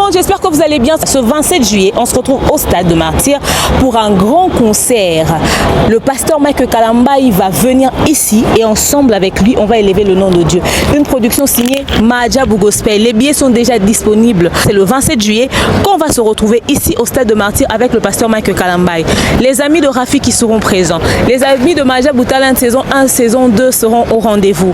monde, j'espère que vous allez bien. Ce 27 juillet, on se retrouve au Stade de Martyrs pour un grand concert. Le pasteur Mike Kalambai va venir ici et ensemble avec lui, on va élever le nom de Dieu. Une production signée Majabu Gospel. Les billets sont déjà disponibles. C'est le 27 juillet qu'on va se retrouver ici au Stade de Martyrs avec le pasteur Mike Kalambai. Les amis de Rafi qui seront présents. Les amis de Majabu Talent saison 1, saison 2 seront au rendez-vous.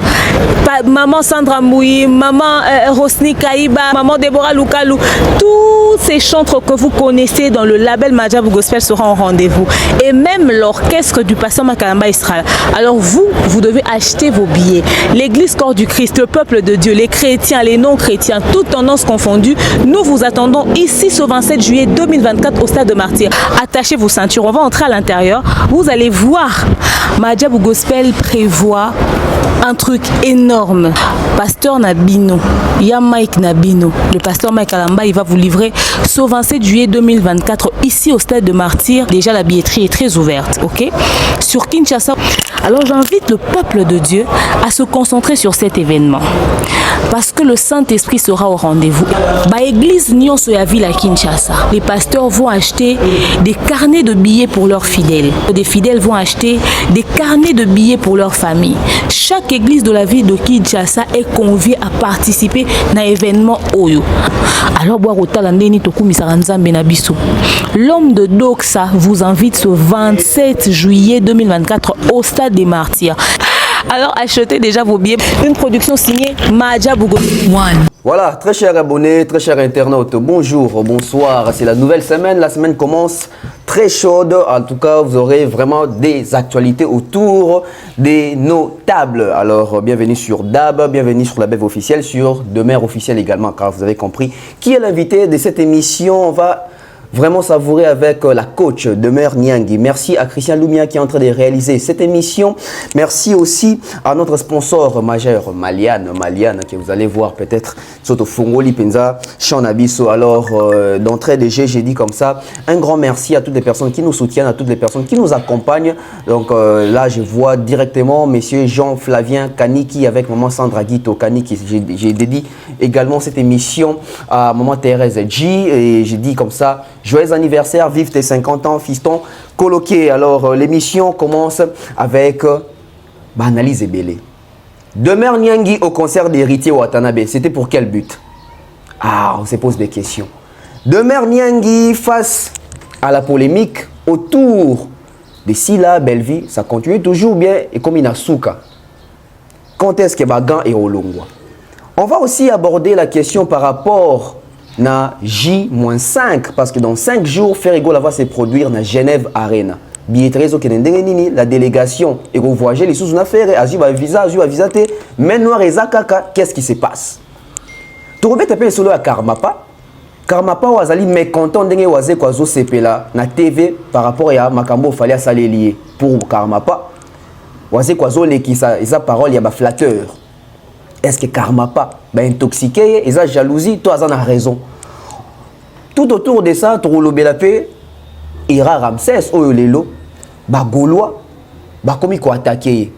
Maman Sandra Moui, maman Rosni Kaïba, maman Deborah Lukalou, tous ces chantres que vous connaissez dans le label Majabu Gospel seront au rendez-vous. Et même l'orchestre du pasteur Makalamba Israël. Alors vous devez acheter vos billets. L'église Corps du Christ, le peuple de Dieu, les chrétiens, les non-chrétiens, toutes tendances confondues, nous vous attendons ici ce 27 juillet 2024 au Stade de Martyrs. Attachez vos ceintures, on va entrer à l'intérieur. Vous allez voir, Majabu Gospel prévoit un truc énorme. Pasteur Nabino, Mike Nabino, le pasteur Mike Kalamba, il va vous livrer ce 27 juillet 2024 ici au Stade de Martyrs. Déjà la billetterie est très ouverte, ok? Sur Kinshasa. Alors j'invite le peuple de Dieu à se concentrer sur cet événement parce que le Saint-Esprit sera au rendez-vous. Bah église Nyonso ya ville à Kinshasa. Les pasteurs vont acheter des carnets de billets pour leurs fidèles. Des fidèles vont acheter des carnets de billets pour leur famille. Chaque église de la ville de Kinshasa est conviée à participer à l'événement Oyo. Alors l'homme de Doxa vous invite ce 27 juillet 2024 au Stade des Martyrs. Alors achetez déjà vos billets. Une production signée Majabu Gospel. Voilà, très chers abonnés, très chers internautes, bonjour, bonsoir. C'est la nouvelle semaine. La semaine commence très chaude. En tout cas, vous aurez vraiment des actualités autour des notables. Alors, bienvenue sur DAB, bienvenue sur la BEV officielle, sur Demeure officielle également, car vous avez compris qui est l'invité de cette émission. On va vraiment savourer avec la coach Demeure Niangi. Merci à Christian Lumia qui est en train de réaliser cette émission. Merci aussi à notre sponsor majeur Maliane que vous allez voir peut-être Soto Fongoli Penza Chanabiso. Alors d'entrée de jeu, j'ai dit comme ça, un grand merci à toutes les personnes qui nous soutiennent, à toutes les personnes qui nous accompagnent. Donc là je vois directement monsieur Jean Flavien Kaniki avec maman Sandra Guito Kaniki. J'ai dédié également cette émission à maman Thérèse G et j'ai dit comme ça, joyeux anniversaire, vive tes 50 ans, fiston, coloqué. Alors, l'émission commence avec Analyse Ebélé. Demeure Niangi au concert d'Héritier Watanabe. C'était pour quel but? Ah, on se pose des questions. Demeure Niangi face à la polémique autour de Sila Belleville. Ça continue toujours bien et comme Inasuka. Quand est-ce que Bagan est au Longwa? On va aussi aborder la question par rapport na J-5 parce que dans 5 jours Ferrigo va se produire na Genève Arena. Billetterie la délégation et vous voyagez les sous une affaire azuba visa mais noir et zakaka, qu'est-ce qui se passe? Tu remets tapé solo à Karmapa wazali mécontent ndenge waze kwazo sepela na TV par rapport à makambo fallait saler lié pour Karmapa waze kwazo lekisa esa parole ya ba flatteur. Est-ce que Karmapa ba intoxiqué et sa jalousie toi en a raison? Tout autour de ça, Troulobelapé, Ira Ramsès, Oyolelo, ba Gaulois, ba komi ko attaquer.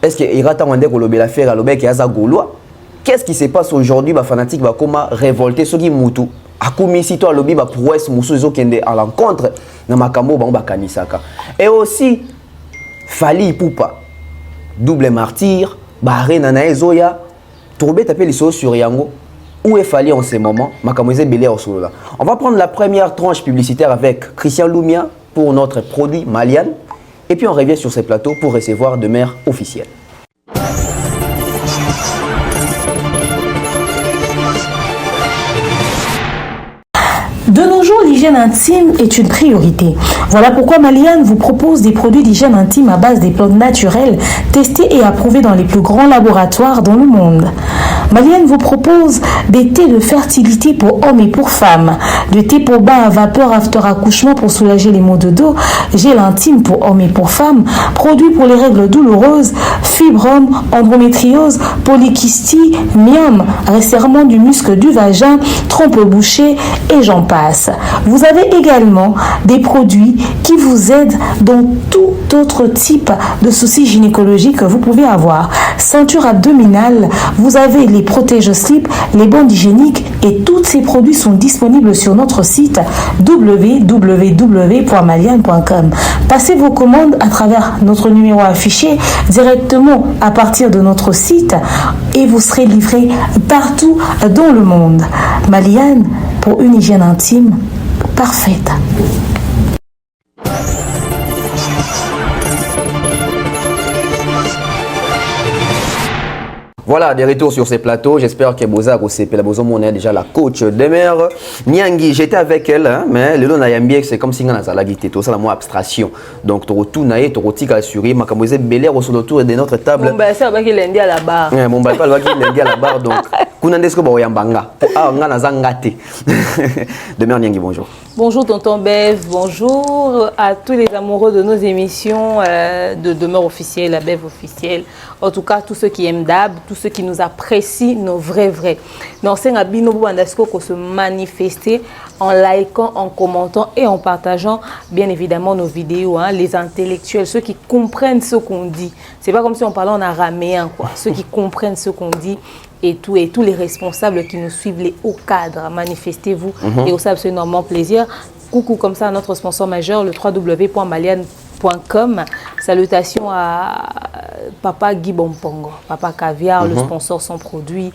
Est-ce que Ira Tawande Troulobelapé, Galobek et Aza Gaulois? Qu'est-ce qui se passe aujourd'hui? Ba fanatique ba koma révolté ceux qui moutou. Akomi si toi lobi ba prouesse musuzo kende à l'encontre na makambo ba kanisaka. Et aussi Fali Poupa, double martyr, ba Rena na Ezoya, Troubé taper les choses sur Yango. Où est Fali en ce moment? On va prendre la première tranche publicitaire avec Christian Lumia pour notre produit Maliane. Et puis on revient sur ces plateaux pour recevoir Demeure officielle. De nos jours, l'hygiène intime est une priorité. Voilà pourquoi Maliane vous propose des produits d'hygiène intime à base des plantes naturelles testés et approuvés dans les plus grands laboratoires dans le monde. Maliane vous propose des thés de fertilité pour hommes et pour femmes, de thé pour bain à vapeur after accouchement pour soulager les maux de dos, gel intime pour hommes et pour femmes, produits pour les règles douloureuses, fibrome, endométriose, polykystie, myome, resserrement du muscle du vagin, trompe bouchée et j'en passe. Vous avez également des produits qui vous aident dans tout autre type de soucis gynécologiques que vous pouvez avoir. Ceinture abdominale, vous avez les les protège-slip, les bandes hygiéniques et tous ces produits sont disponibles sur notre site www.maliane.com. Passez vos commandes à travers notre numéro affiché directement à partir de notre site et vous serez livré partout dans le monde. Maliane, pour une hygiène intime parfaite. Voilà, des retours sur ces plateaux. J'espère que Bozar au CP, la Bozomon est déjà la coach de mer. Nyangi, j'étais avec elle, hein, mais le long d'Ayambiek, c'est comme si on a la guitare, tout ça, la moins abstraction. Donc, tu retournes, tu retournes assuré, ma camosé belé au autour de notre table. Bon, ben, ça va qu'il lundi à la barre. Bon, ben, pas le lundi à la barre, donc, Kunandesko Boyambanga. Ah, on a Zangate. Demain, Nyangi, bonjour. Bonjour tonton Bev, bonjour à tous les amoureux de nos émissions de Demeure officielle, la Bev officielle. En tout cas, tous ceux qui aiment Dab, tous ceux qui nous apprécient, nos vrais. Dans ces abino Bandasko qu'on se manifester en likant, en commentant et en partageant bien évidemment nos vidéos, hein, les intellectuels, ceux qui comprennent ce qu'on dit. C'est pas comme si on parlait en araméen, quoi. Ceux qui comprennent ce qu'on dit. Et tous les responsables qui nous suivent, les hauts cadres, manifestez-vous. Et aussi absolument plaisir. Coucou comme ça à notre sponsor majeur, le www.maliane.com. Salutations à Papa Guy Bompongo, Papa Caviar, le sponsor sans produit.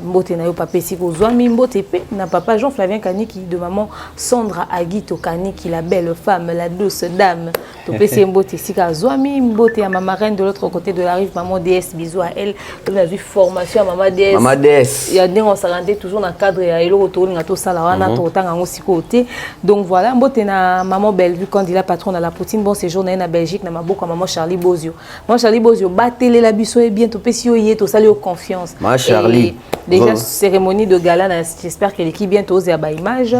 Mbote na yo Papa Siko Zouami, Mbote P, na Papa Jean-Flavien Kani qui de maman Sandra Aguito Kani qui la belle femme, la douce dame. Topé c'est Mbote Sika Zouami, Mbote à Maman Reine de l'autre côté de la rive, Maman DS, bisous à elle. On a vu formation à Maman DS. Maman DS. Il y a des on s'arrêtait toujours dans le cadre et il retourne à tout ça là, on a tout autant aussi côté. Donc voilà, Mbote na Maman Bellevue candidat patron à la Poutine, bon séjour na Belgique, na Maboko Maman Charlie Bozio. Maman Charlie Bozio, battez-les la biso et bien topé si yé to salut confiance. Maman Charlie. Déjà cérémonie de gala, j'espère que l'équipe bientôt osé à bas image.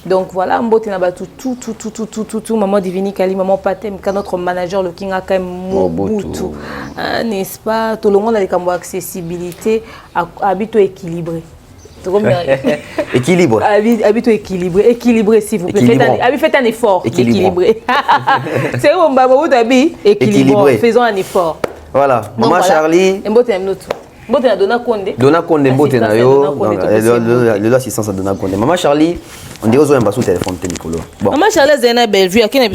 Donc voilà, Mbote na ba tout maman Divini Kali, maman Patem, quand notre manager le King Aka Mobutu. N'est-ce pas tout le monde a les cambos accessibilité habito équilibré. Équilibre. Habito équilibré s'il vous plaît. Faites un effort. Équilibré. C'est où Mbabou Dabi équilibré. Faisons un effort. Voilà, maman Charlie. Mbote na notre. Mbote na Dona Konde. Dona Konde Mbote na yo. L'assistance à Dona Konde. Maman Charlie, on dit aux gens sous téléphone Nicolas. Bon. Maman Charlie Zena Bellevue à qui n'a pas.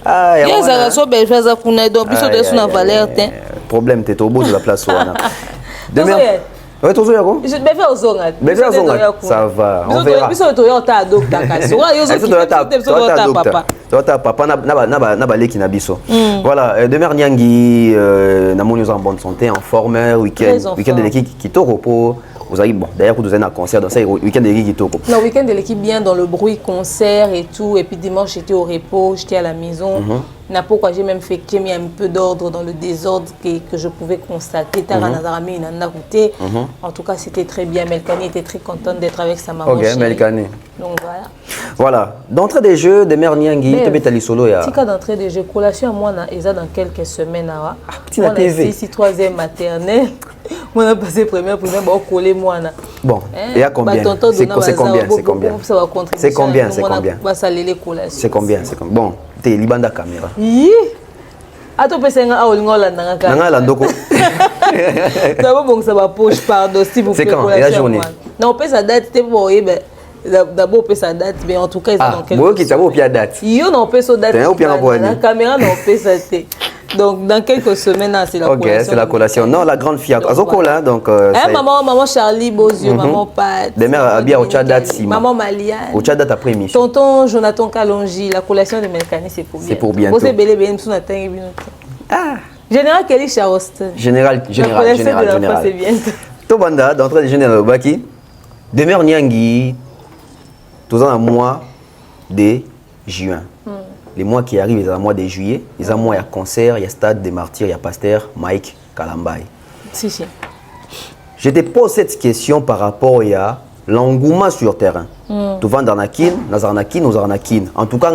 Ah, il y a ça so Bellevue za kuna donc biso de sous na valeur tin. Problème t'es au bout de la place wana. Demain. Ouais, toujours yako. Je vais faire aux ongat. Ça va. On verra. Biso to yo ta docteur kaso. Wa yo zo ki papa. Toi papa na balé qui na biso. Voilà, demain Nyangi na moni en bonne santé, en forme, week-end de l'équipe qui te repos. Vous avez bon, d'ailleurs vous avez un concert dans ça week-end de l'équipe qui te repos. Non, week-end de l'équipe bien dans le bruit concert et tout et puis dimanche j'étais au repos, j'étais à la maison. N'a pourquoi j'ai même fait que j'ai mis un peu d'ordre dans le désordre que je pouvais constater. En tout cas, c'était très bien. Melkani était très contente d'être avec sa maman. Ok, Melkani. Donc voilà. Voilà. D'entrée des jeux, de mère Nyangi, tu es allé solo. Tika d'entrée des jeux, collation à moi, dans quelques semaines. On a ici, troisième maternelle. On a passé première, bon, coller moi. Bon, et à combien? C'est combien? C'est combien? C'est combien? Bon, t'es Libanda caméra. Ato pesenga a olingo landanga ka. Nanga landoko. Ça va bon ça va poche pardon s'il vous plaît. C'est quand la journée? Non, peut sa date t'es bon d'abord peut sa date mais en tout cas ils ont quelque chose. Bon qui t'as pas date. Yo non peut sa date. La caméra non peut ça t'es. Donc dans quelques semaines c'est la collation. OK, c'est la collation. Non, la grande fille Azokola donc maman Charlie Bozio, maman Pat. Des mères habillées au Tchad si. Maman Maliane. Au Tchad après émission. Tonton Jonathan Kalonji, la collation de Melkani c'est pour bien. C'est pour bientôt. Vous êtes belé bien sous na tangi bien. Ah, Général Kelly Charost. Général. C'est bien. Tobanda d'entrée de général Baki. Demeure Nyangi. Tous en mois de juin. Les mois qui arrivent, il y a le mois de juillet, il y a un mois, il y a concert, il y a Stade des Martyrs, il y a Pasteur Mike Kalambaye. Si. Je te pose cette question par rapport à l'engouement sur terrain. Tu vas dans Nakin, Nazaranakin, Nazaranakin. En tout cas,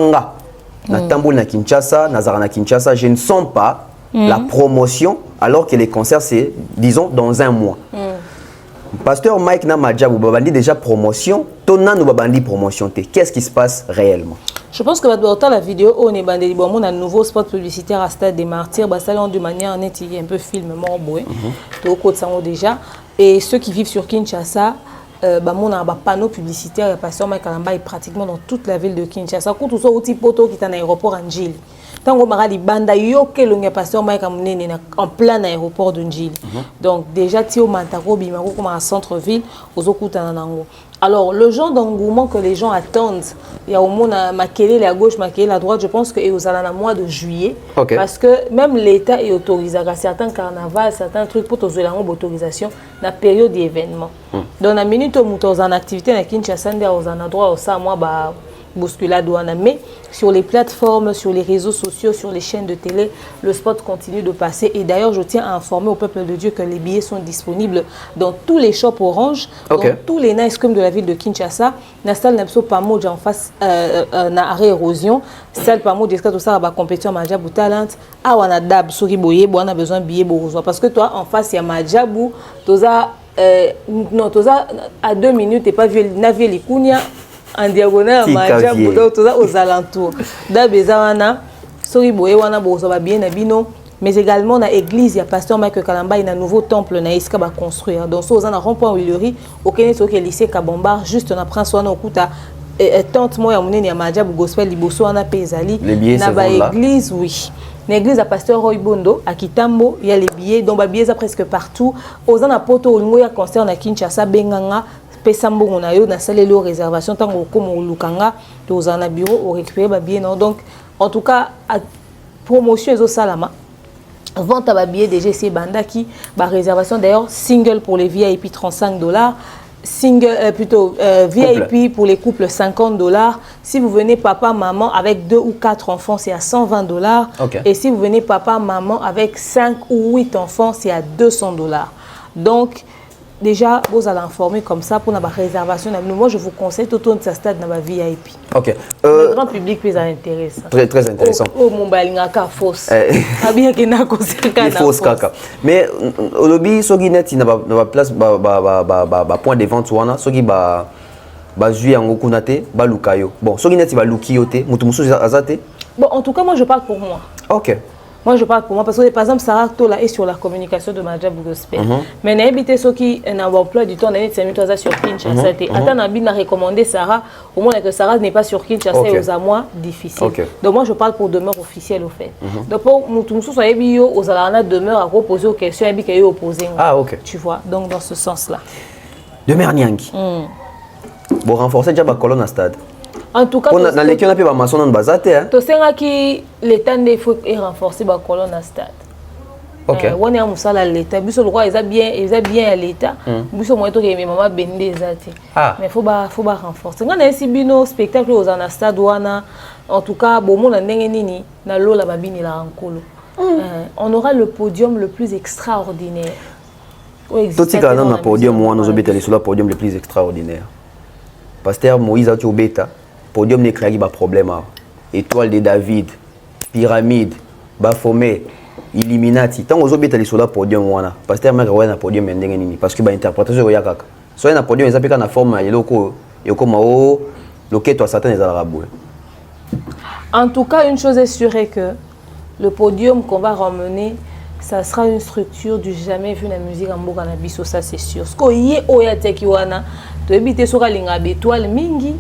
na Tamboul na Kinshasa, Nazarana Kinshasa, je ne sens pas la promotion alors que les concerts, c'est, disons, dans un mois. Pasteur Mike Namadja, vous avez déjà promotion, Tona nous avez promotion. Qu'est-ce qui se passe réellement? Je pense que dans la vidéo, on est bandé, on a un nouveau spot publicitaire à Stade des Martyrs, ça de manière nette, un peu film, mort boué. Donc, déjà. Et ceux qui vivent sur Kinshasa, on a un panneau publicitaire et Pasteur Mike Kalamba est pratiquement dans toute la ville de Kinshasa. Quand on soit au poto qui est en aéroport Njili. Tant qu'on a dit banda yoke le Pasteur Mike en plein aéroport de Njili. Donc déjà Tio Mantaro Bimako comme un centre-ville aux Okutananango. Alors le genre d'engouement que les gens attendent, il y a au monde Makele à gauche, Makele à droite, je pense que aux allants mois de juillet, parce que même l'État est autorisé à certains carnavals, certains trucs pour tous les autorisation dans la période d'événement. Dans la minute où nous sommes en activité à Kinshasa, nous avons droit au ça moi bah bousculade douane, mais sur les plateformes, sur les réseaux sociaux, sur les chaînes de télé, le spot continue de passer. Et d'ailleurs, je tiens à informer au peuple de Dieu que les billets sont disponibles dans tous les shops Orange, dans tous les nice cream de la ville de Kinshasa. Nastal Nepso Pamo en face na arrêt érosion, celle Pamo jusqu'à tout ça va compétition Majabou Talent. Ah on a dab sori boye, on a besoin de billets bourgeois parce que toi en face il y a Majabou, toza non toza à 2 minutes et pas vu navier les Kounia. En diagonale, aux alentours. D'Abezawana, Soriboé, Wana Bozoba bien Nabino, mais également dans l'église, il y a pasteur Mike Kalamba, il y a un nouveau temple na Iska va construire. Donc, ça, on a rond-point Willery, au Kenya, au lycée Kabombar, juste on apprend soit au Kuta, tante moi, on est à Madjab, Gospel, Liboso, on a Pezali. Les billets, c'est là. L'église, oui. L'église à pasteur Roy Bondo, à Kitambo, il y a les billets, donc les billets presque partout. Aux Anapoto, il y a un concert à Kinshasa, Benganga. Pesambo on a eu dans salle de réservation tant comme au Lukanga dans un bureau au récupérer bien donc en tout cas promotion aux salama vente à billet déjà c'est banda qui réservation d'ailleurs single pour les VIP $35 single plutôt VIP pour les couples $50 si vous venez papa maman avec 2 ou 4 enfants c'est à $120 et si vous venez papa maman avec 5 ou 8 enfants c'est à $200 donc déjà, vous allez informer comme ça pour la réservation. Moi, je vous conseille tout de ce stade dans ma VIP. Ok. Le grand public peut s'intéresser. Très, très intéressant. Oh, mon balinaka fausse. Bien qu'il n'a pas fausse caca. Mais au lobby, ce qui n'est pas place, point de vente, ce qui va jouer en Okunate, va lukayo. Bon, ce qui n'est pas lukiote, mutumusou azate. Bon, en tout cas, moi, je parle pour moi. Ok. Moi, je parle pour moi parce que, par exemple, Sarah Tola est sur la communication de Majabou Gospel. Mais n'a habité ceux qui n'ont pas du temps d'aller sur Kinshasa. Attends, n'a recommandé Sarah, au moins que Sarah n'est pas sur Kinshasa et aux amois difficiles. Donc, moi, je parle pour demeure officielle au fait. Donc, pour Moutoumsou, soit bio, aux alana demeure à reposer aux questions et bien qu'il y ait opposé. Ah, ok. Tu vois, donc dans ce sens-là. Demeure Nyangi. Bon, renforcer déjà ma colonne à stade. En tout cas, dans les cas, on a pu maçon dans bazate. Tu sais que l'État des faut renforcer la colonne à stade. Ok. On est à Moussala l'État. Biso le roi, ils a bien à l'État. Biso moi to que mes maman bendé zate. Mais faut pas renforcer. Quand on a ici bino spectacle aux en stade ouana. En tout cas, bon monde ndenge nini na lola babini la ankolo. On aura le podium le plus extraordinaire. Tout ce qu'on a dans le podium, moi nous obéissons sur le podium le plus extraordinaire. Pasteur Moïse a obéta. Podium n'est pas de problème. Étoile de David, pyramide, Baphomet, Illuminati. Tant que vous êtes sur le podium, parce que vous êtes podium parce que l'interprétation est là. Si vous êtes podium, vous avez une forme en tout cas, une chose est sûre est que le podium qu'on va ramener, ça sera une structure du jamais vu dans la musique en Bourg-en-Abisso, ça c'est sûr. Ce qu'on y est, on y a tu habites sur la ligne étoile mingi.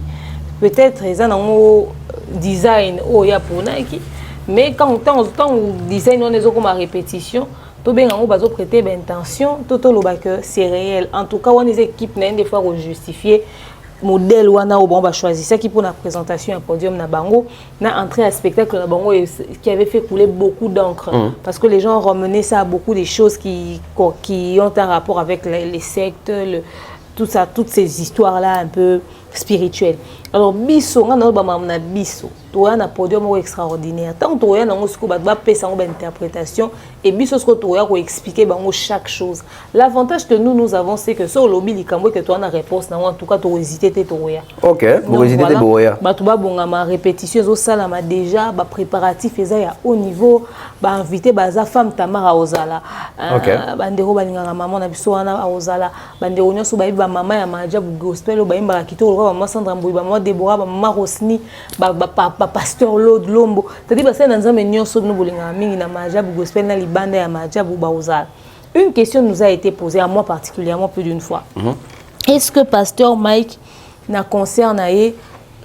Peut-être ils ont un design au pour Nike, mais quand on design on est comme à répétition, tout bien on va prêter intention, tout le que c'est réel. En tout cas, on est équipe des fois pour justifier modèle ou on va choisir ça qui pour la présentation un podium na bango, na entrée à spectacle na bango qui avait fait couler beaucoup d'encre parce que les gens ramenaient ça à beaucoup des choses qui ont un rapport avec les sectes, tout ça, toutes ces histoires là un peu spirituelles. Alors biso on a biso tu as un podium extraordinaire tant tu as un scoop ba pesa une interprétation et biso ce que tu as expliquer bango chaque chose. L'avantage que nous avons c'est que sur lobby likambo que tu as une réponse en tout cas tu hésiter te toya. OK, vous hésiter de boya. Ba tu ba bonga ma répétition zo sala ma déjà ba préparatif eza ya haut niveau ba inviter ba za femme Tamara Ozala. Ba ndeko balinga maman na biso wana Ozala ba ndeko nyoso ba ba mama ya Majabou Gospel ba imba kitoko maman Sandra Mbouy ba maman Deborah ba maman Rosni ba pasteur Lord Lombo. C'est-à-dire que c'est dans un mignon saut nous bolinga mingi na Majabou Gospel na libanda ya Majabou ba Ozala. une question nous a été posée à moi particulièrement plus d'une fois. Est-ce que Pasteur Mike na concert na ye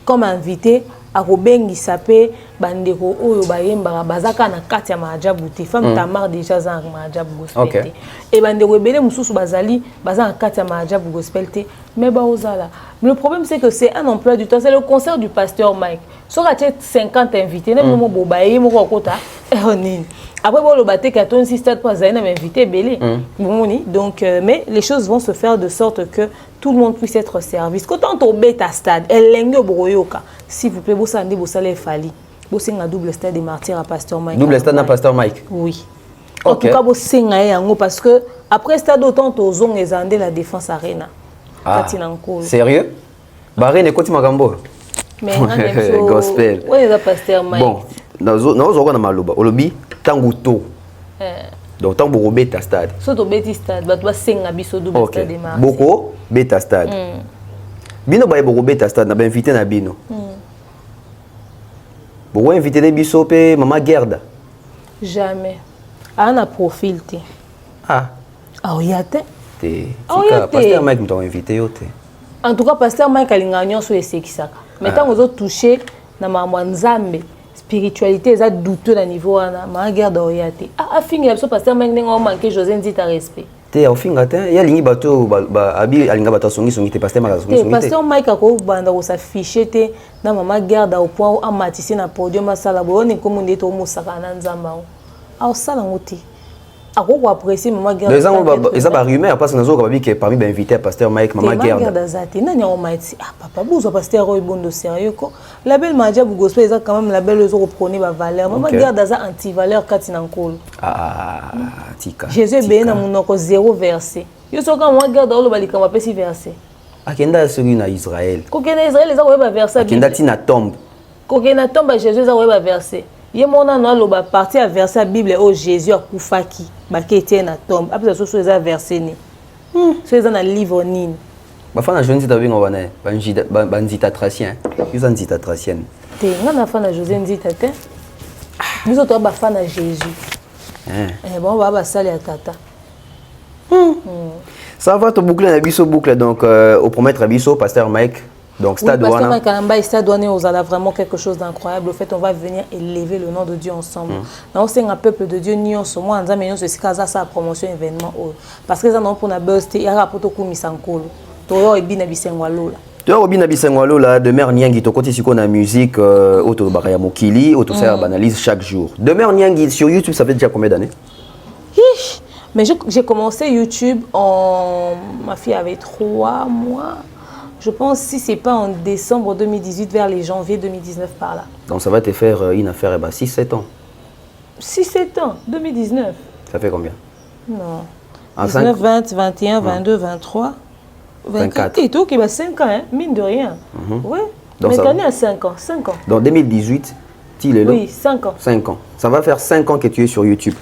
comme invité à Robeng Gisape bandeko oyo bayemba bazaka na kati ya maajabu te femme Tamar déjà za maajabu gospel te et bandeko ebele mususu bazali baza na kati ya maajabu gospel te mais ba ozala le problème c'est que c'est un emploi du temps, c'est le concert du Pasteur Mike so ka 50 invités na mo bobaye mo ko kota nini après bon le baté ka ton stade pour za na invité belé donc mais les choses vont se faire de sorte que tout le monde puisse être servi. Quand on au bêta stade, elle broyoka. S'il vous plaît, vous avez un fali. Vous avez un double stade des martyrs à Pasteur Mike. Double stade à Pasteur Mike. Oui. En tout cas, vous avez un parce que après stade autant aux zones les andés la défense arena. Ah. Sérieux? Barré n'est pas Magambo. Mais gospel. Oui, le Pasteur Mike. Bon, nous avons maluba. Olobi tanguto. Donc tant beaucoup bêta stade. Surtout bêta stade, bah toi senga biso double stade des martyrs. Beaucoup bêta stade. Bino ba beaucoup bêta stade na ba invité na bino. Beaucoup invité des biso pe maman Gerda. Jamais. Ah na profil te. Ah. Ah oui ate. Te. Pasteur Mike m't'a invité yote. En tout cas Pasteur Mike alinga nyonso esekisaka. Mais tant ozo toucher na mambo nzambe. Spiritualité est douteux à niveau ana ma garde orienté a fingi absolument Pasteur Mike n'engo manqué José dit à respect te au finga te ya lingi bato ba abi alinga bato songi te Pasteur Mike songi Pasteur Mike ko banda ko s'afficher te na mama garde au point a matisi na podium masala bo ni comme ndé to musaka na nzamba a sala ngoti a ko apprécier mama garde les gens ils ont rumeur parce que nous avons que parmi les invités Pasteur Mike mama garde zati nani on maiti ah papa bozo Pasteur Roy Bondo sérieux ko la belle madia bu gospel ils ont quand même la belle les reprenez ba valeur mama garde za anti valeur katina nkolo tika Jésus ben na monoko 0 verset yo soka mama garde olo balika ma pesi verset akenda sur na Israël ko kena Israël za ko ba verset akenda tina tombe ko kena tombe Jésus za ko ba verset ye mona no aloba parti à verset la Bible au Jésus akufaki baki était na tombe après ça so verset ni so eza na livre nini bafana jeune zita bingo bana banzita tracien ils ont zita tracien te ngana fana José nzita te biso to bafana Jésus bon baba sali ya tata ça va te boucler na biso boucle donc au promettre biso Pasteur Mike. Donc, Stade Pasteur Mike Kalamba, Stade Douane, on a vraiment quelque chose d'incroyable. Au fait, on va venir élever le nom de Dieu ensemble. Nous sommes un peuple de Dieu, nous sommes un peu de sa promotion événement. Parce que nous avons pour la buzz, il y a un rapport au Misankolo. Tu as bien Bisengwalo. Tu as bien Bisengwalo là, demain Niangi, tu continues sur la musique, auto Baraya Mokili, auto ça analyse chaque jour. Demain Niangi sur YouTube, ça fait déjà combien d'années? Mais j'ai commencé YouTube ma fille avait 3 mois. Je pense si c'est pas en décembre 2018 vers les janvier 2019 par là. Donc ça va te faire une affaire 6-7 ans. 6-7 ans, 2019. Ça fait combien? Non. 19, 20, 21, 22, 23, 24. Et tout qui va 5 ans, hein, mine de rien. Oui. Donc mais t'en es à 5 ans. 5 ans. Donc 2018, tu es là? Oui, 5 ans. 5 ans. Ça va faire 5 ans que tu es sur YouTube.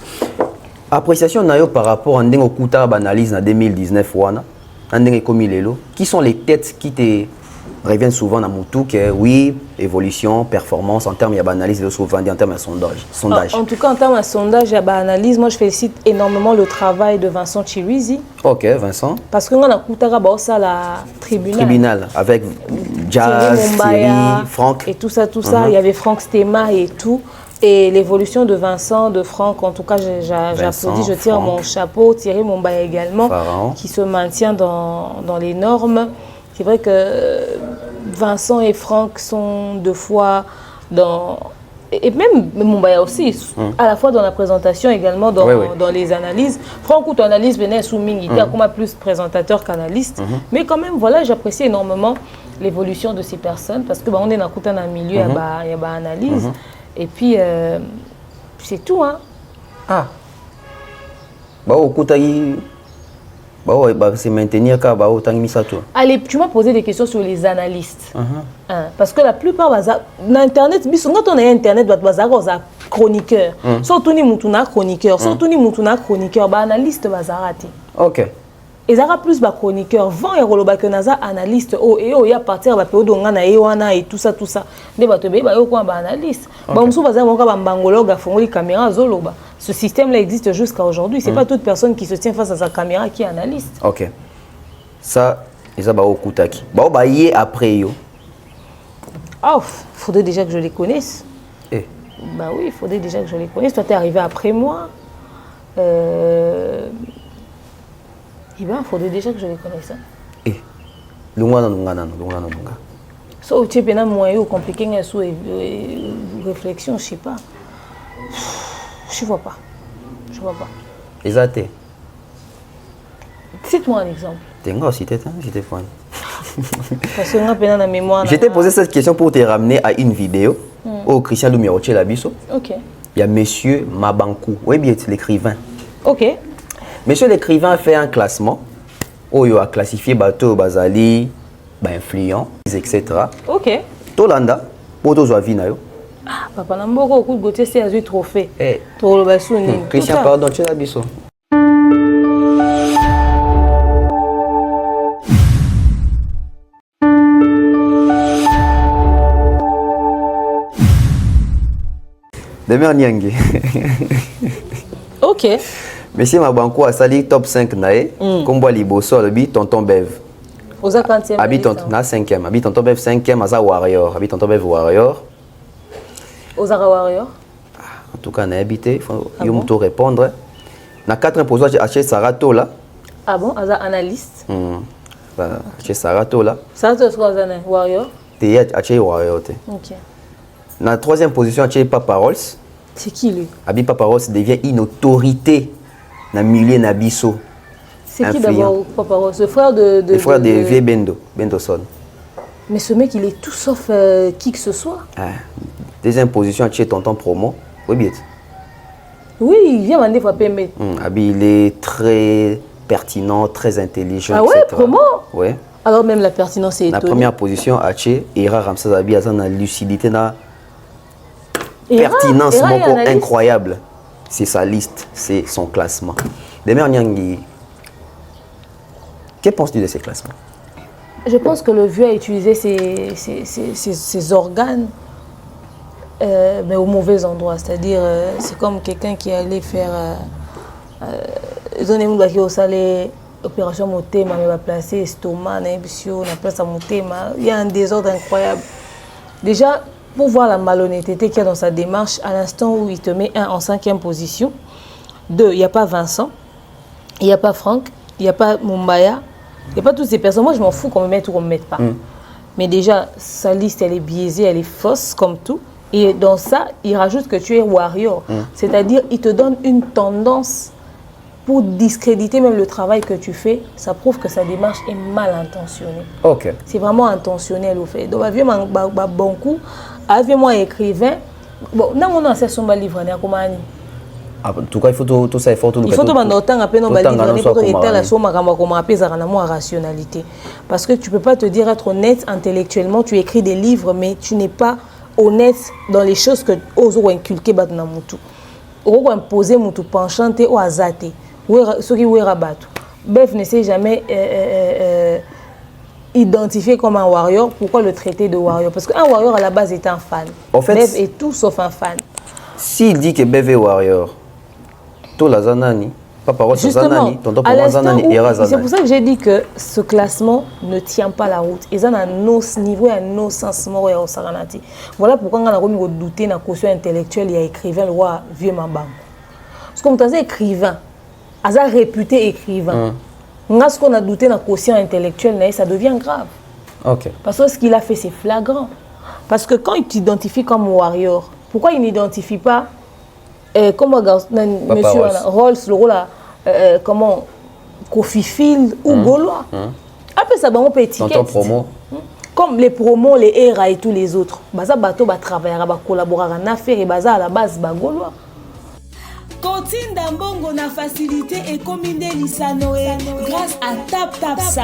Appréciation par rapport à Ndengo Kuta analyse en 2019 wana. Qui sont les têtes qui te reviennent souvent dans mon tout que oui, évolution, performance en termes d'analyse et souvent en termes de sondage. En tout cas, en termes de sondage et d'analyse, moi je félicite énormément le travail de Vincent Chirizi. Ok, Vincent. Parce que on a écouté la tribunal avec Jazz, Thierry, Franck. Et tout ça. Il y avait Franck Stéma et tout. Et l'évolution de Vincent, de Franck, en tout cas, j'applaudis, je tire mon chapeau, Thierry Mombaya également, qui se maintient dans les normes. C'est vrai que Vincent et Franck sont 2 fois dans... Et même Mombaya aussi, à la fois dans la présentation, également dans les analyses. Franck, où tu analyses, venait sous Ming, il était encore plus présentateur qu'analyste. Mais quand même, voilà, j'apprécie énormément l'évolution de ces personnes, parce qu'on est dans un milieu, il y a une analyse. Et puis, c'est tout, hein. Ah. C'est maintenir que allez, tu m'as posé des questions sur les analystes. Parce que la plupart, Internet, quand on a Internet, on a chroniqueur. Surtout ni mutuna chroniqueur. Surtout ni mutuna chroniqueur, analyste, ok. Et ça plus ba chroniqueur vent et roloba que naza analyste il y a partir ba péo donga na ewana et tout ça ne ba te ba yo quoi ba analyste ba musu baza monka ba mbangologa fongoli caméra zoloba Ce système-là existe jusqu'à aujourd'hui. Ce n'est pas toute personne qui se tient face à sa caméra qui est analyste. Ok. Ça, ils ont au Koutaki. Bah, y est après yo. Ah, il faudrait déjà que je les connaisse. Eh. Bah oui, il faudrait déjà que je les connaisse. Toi, tu es arrivé après moi. Eh bien, il faudrait déjà que je les connaisse. Eh. Lunga. So, tu es un moyen compliqué, sous réflexion, je ne sais pas. Je ne vois pas. Les athées. Cite-moi un exemple. T'es encore cité, j'étais fan. Parce que on a peine la mémoire. Je t'ai posé cette question pour te ramener à une vidéo où Christian Lumiroche Labisso. Ok. Il y a Monsieur Mabankou, oui bien l'écrivain. Ok. Monsieur l'écrivain a fait un classement où il a classifié bateau, bazali, influent, etc. Ok. Tolanda, pour tous les vinayo. Ah, papa Namboko, au coup de Gauthier, c'est un trophée. Eh. Christian, Tout pardon, tu l'as dit ça. Demain, Nyangé. Ok. Monsieur Mabankou a sali top 5 nae. Combo Liboso, le tonton Bev. Aux 50e. Habitant na 5e. Habitant tonton Bev 5e, Aza Warrior. Habitant tonton Bev Warrior. Aux Ara Warrior. En tout cas, on a habité. Il faut me répondre. Na 4e position, j'ai acheté Sarato là. Ah bon, Aza analyste. Acheté Sarato là. Sarato, c'est quoi, Aza Warrior? T'es acheté Warrior. Ok. Na 3e position, j'ai Papa Rolls. C'est qui lui? Abi Papa Rolls devient une autorité dans le milieu Nabiso. C'est qui d'abord Papa Rolls? Le frère de... Le frère de Vieux Bendo Son. Mais ce mec, il est tout sauf qui que ce soit. Deuxième position, j'ai Tonton Promo. Oui, bien. Oui, il vient m'en fois permettre. Abi, il est très pertinent, très intelligent. Ah ouais, etc. Promo? Oui. Alors même la pertinence est étonnée. La première position, Haché, Ira Ramsaz Abi, a une lucidité, une pertinence incroyable. C'est sa liste, c'est son classement. Demain, Nyangui, que penses-tu de ces classements? Je pense que le vieux a utilisé ses organes, mais au mauvais endroit. C'est-à-dire, c'est comme quelqu'un qui allait faire... Donnez-moi qui au salé, opération motema, mais va placer estomac, on a place à motema. Il y a un désordre incroyable. Déjà, pour voir la malhonnêteté qu'il y a dans sa démarche, à l'instant où il te met en 5e position, 2, il n'y a pas Vincent, il n'y a pas Franck, il n'y a pas Mumbaya, il n'y a pas toutes ces personnes. Moi, je m'en fous qu'on me mette ou qu'on ne me mette pas. Mais déjà, sa liste, elle est biaisée, elle est fausse, comme tout. Et dans ça, il rajoute que tu es warrior. C'est-à-dire, il te donne une tendance pour discréditer même le travail que tu fais. Ça prouve que sa démarche est mal intentionnée. Ok. C'est vraiment intentionnel au fait. Donc, aviez bon coup, aviez moi écrivain. Bon, non, on a assez son livre, en tout cas, il faut tout ça, il faut tout. Il faut tout autant appeler nos livres pour que la somme à rationalité. Parce que tu ne peux pas te dire être honnête intellectuellement. Tu écris des livres, mais tu n'es pas honnête dans les choses que aux ont inculquées dans mutu. Aux ont imposé mutu penchant ou azaté. Ce qui est rabat. Bef ne s'est jamais identifié comme un warrior. Pourquoi le traiter de warrior? Parce qu'un warrior à la base est un fan. En fait, Bef est tout sauf un fan. S'il dit que Bef est warrior, tout la zanani, papa Ross zanani, tonton pour zanani, c'est pour ça que j'ai dit que ce classement ne tient pas la route. Ils ont un niveau et un sens mort au Saranati. Voilà pourquoi on a douté dans la caution intellectuelle. Il y a écrivain le roi Vieux Mambang. Parce que comme tu as écrivain, as réputé écrivain. Ce qu'on a douté dans la quotient intellectuel, ça devient grave. Okay. Parce que ce qu'il a fait, c'est flagrant. Parce que quand il t'identifie comme warrior, pourquoi il n'identifie pas comment monsieur Rolls, le rôle comment Kofi Field ou Gaulois. Après ça, on peut étiqueter. Promo. Comme les promos, les ERA et tous les autres. Baza bateau va travailler, va collaborer en affaires et baza à la base Gaulois. Continue d'ambongo na facilité et commune Lissanoé grâce à TapTapSend.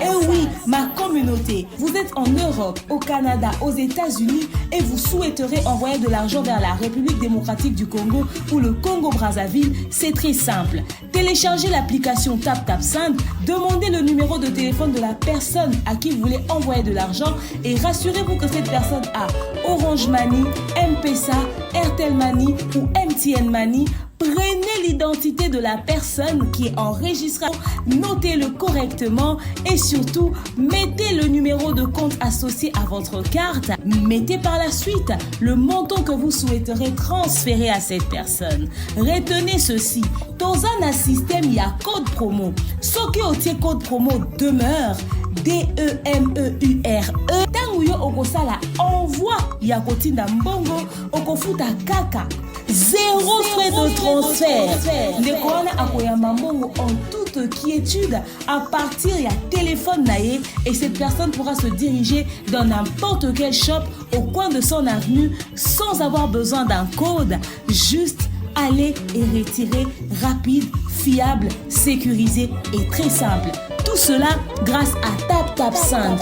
Et oui, ma communauté, vous êtes en Europe, au Canada, aux États-Unis et vous souhaiterez envoyer de l'argent vers la République démocratique du Congo ou le Congo-Brazzaville, c'est très simple. Téléchargez l'application TapTapSend, demandez le numéro de téléphone de la personne à qui vous voulez envoyer de l'argent et rassurez-vous que cette personne a Orange Money, M-Pesa, Airtel Money ou MTN Money. Prenez l'identité de la personne qui est enregistrée, notez-le correctement et surtout, mettez le numéro de compte associé à votre carte. Mettez par la suite le montant que vous souhaiterez transférer à cette personne. Retenez ceci, dans un système, il y a code promo. Ce qui est code promo demeure, DEMEURE. Tango yo okosala envoi ya kotinda mbongo okofuta kaka. Zéro frais de transfert. Ndekwana akoyamba mbongo en toute quiétude à partir ya téléphone naé et cette personne pourra se diriger dans n'importe quel shop au coin de son avenue sans avoir besoin d'un code. Juste aller et retirer rapide, fiable, sécurisé et très simple. Tout cela grâce à TapTapSend.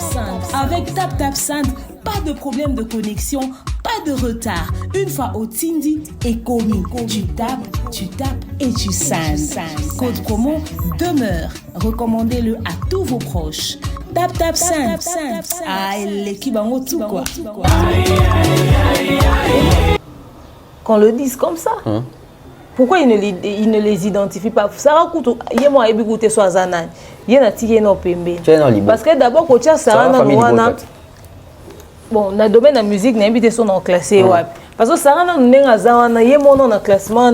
Avec TapTapSend, pas de problème de connexion, pas de retard. Une fois au Tindi et commis, tu tapes et tu sends. Code promo demeure. Recommandez-le à tous vos proches. TapTapSend. Ah, l'équipe en haut tout quoi. Qu'on le dise comme ça. Pourquoi il ne les identifie pas? Sarah Koutou, il y a moi et Bigouté soit Zanan. Il y a un tigé non pembe. Parce que d'abord, quand tu as Sarah Nanouana, bon, dans le domaine de la musique, il y a invité son nom classé. Parce que Sarah Nanouana, il y a mon nom dans le classement,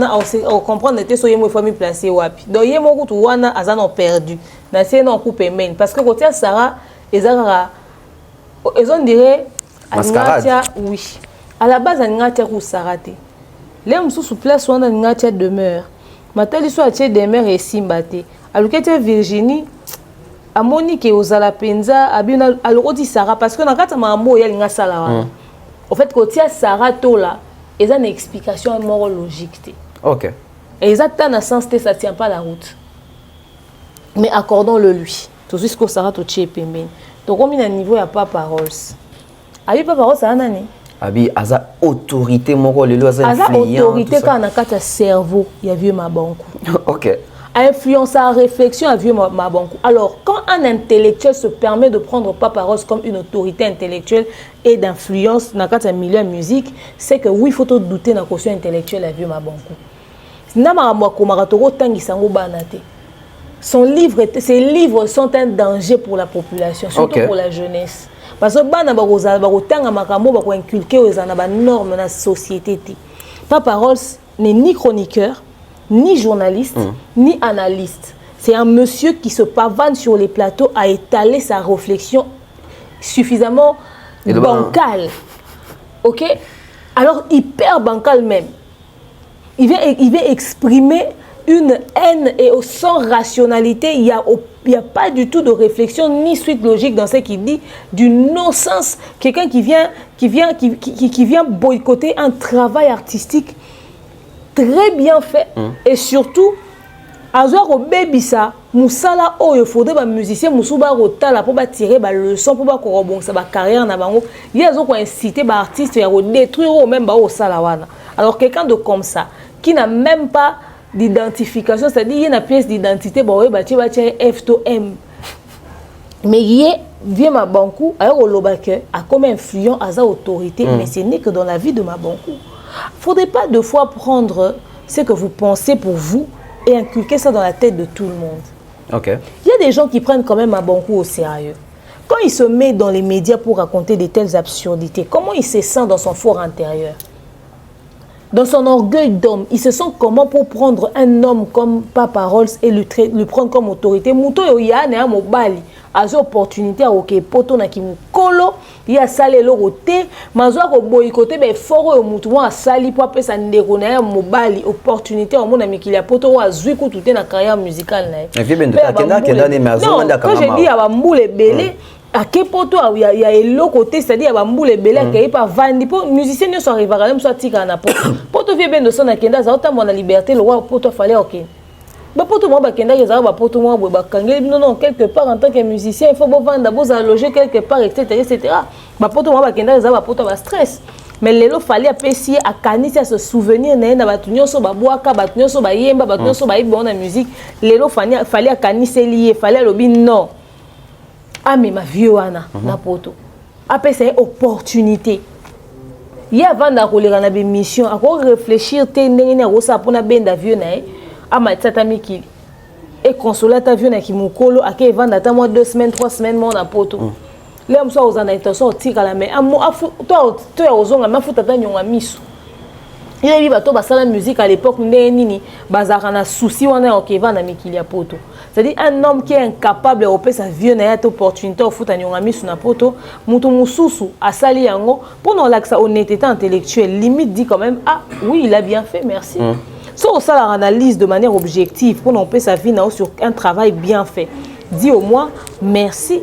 on comprend que c'est une famille placée. Donc, il y a mon Koutou Wana, ils ont perdu. C'est un coup pembe. Parce que quand tu as Sarah, ils ont dirait, oui. À la base, ils ont Sarah. Les gens sous place sont dans une demeure. Maintenant, ils sont à demeure et Simbate. Alors que Virginie, à Monique et aux Alapenza, à bien à Sarah, parce que dans le cas de Mambo, il y a une Sarah. En fait, quand il y a Sarah Tola, il y a une explication morologique. Ok. Et exactement dans le sens que ça ne tient pas la route. Mais accordons-le lui. Tout ce que Sarah Toche est pémène. Donc, comme il y a un niveau, il n'y a pas parole. Ah oui, pas parole, ça a un année. Abi aza autorité moko lelo aza autorité quand on a un cerveau il y a vieux ma banque. OK. Influence à réflexion à vieux ma banque. Alors quand un intellectuel se permet de prendre Papa Rose comme une autorité intellectuelle et d'influence dans un milieu de musique, c'est que oui, il faut douter de la caution intellectuelle à vieux ma banque. Ses livres sont un danger pour la population, surtout pour la jeunesse. Parce que bana bakotanga makambo bako inculquer aux normes dans la société. Papa Rolls n'est ni chroniqueur, ni journaliste, ni analyste. C'est un monsieur qui se pavane sur les plateaux à étaler sa réflexion suffisamment bancale. OK? Alors hyper bancale même. Il vient exprimer une haine et sans rationalité, il y a pas du tout de réflexion ni suite logique dans ce qu'il dit, du non-sens. Quelqu'un qui vient boycotter un travail artistique très bien fait et surtout azwa ko bebisa musala oyo faudrait ba musicien musuba rotala pour ba tirer ba leçon pour ba ko rebonsa ba carrière na bango yezo ko inciter ba artiste ya ko détruire ou même ba o sala wana. Alors quelqu'un de comme ça qui n'a même pas d'identification, c'est-à-dire il y a une pièce d'identité bon oui bah tu vas tirer F to M. Mais il vient ma banque alors au lobake a comme influent à sa autorité mais ce n'est que dans la vie de ma banque. Faudrait pas deux fois prendre ce que vous pensez pour vous et inculquer ça dans la tête de tout le monde. OK. Il y a des gens qui prennent quand même un bon coup au sérieux. Quand il se met dans les médias pour raconter de telles absurdités, comment il se sent dans son fort intérieur? Dans son orgueil d'homme, il se sent comment pour prendre un homme comme Papa Rolls et le prendre comme autorité? Mouto yoya ne mobali. Azo opportunité à ok poto na kimukolo ya sale loroté mazo ko boycotté be foro yo mutu wa sali po apesa ndeko na ya mobali opportunité au mona mikili ya poto wa zui ko tuté na carrière musicale na. Et bien kenda ne mazo nda kama. Quand je dis aba mbule belé à quel poto il y a l'autre côté c'est-à-dire aba mbule belé qui pas vandi po musicien ne soit arrivé même soit tika na poto vie ben de son akenda za ota mona liberté le roi poto fallait ok. Non, quelque part en tant que musicien, il faut vendre, vous alloger quelque part, etc. etc. Stress. Mais il fallait apprécier à Canis à se souvenir de la musique. Il fallait à Canis lié, il fallait le non. Ah, mais ma vieux Anna, na poto. Après, c'est une opportunité. il y a avant d'aller na mission à réfléchir te ndenge na rosa pour na benda vieux na a matata mikili et consoler ta vieux na kimukolo ake vendre ta moi 2 semaines 3 semaines mon apoto là mso ozana intention tika la mais amo toi ozonga mafuta ta nyonga miso il y a eu bato basala musique à l'époque ndenge nini bazaka na souci wana okeva na mikili ya poto. C'est-à-dire un homme qui est incapable de repérer sa vieux na opportunité au foot à nyonga miso na poto mutu mususu asali yango pour non la sa honnêteté intellectuelle limite dit quand même ah oui il a bien fait merci. So ça la analyse de manière objective pour non payer sa vie sur un travail bien fait. Dis au moins merci.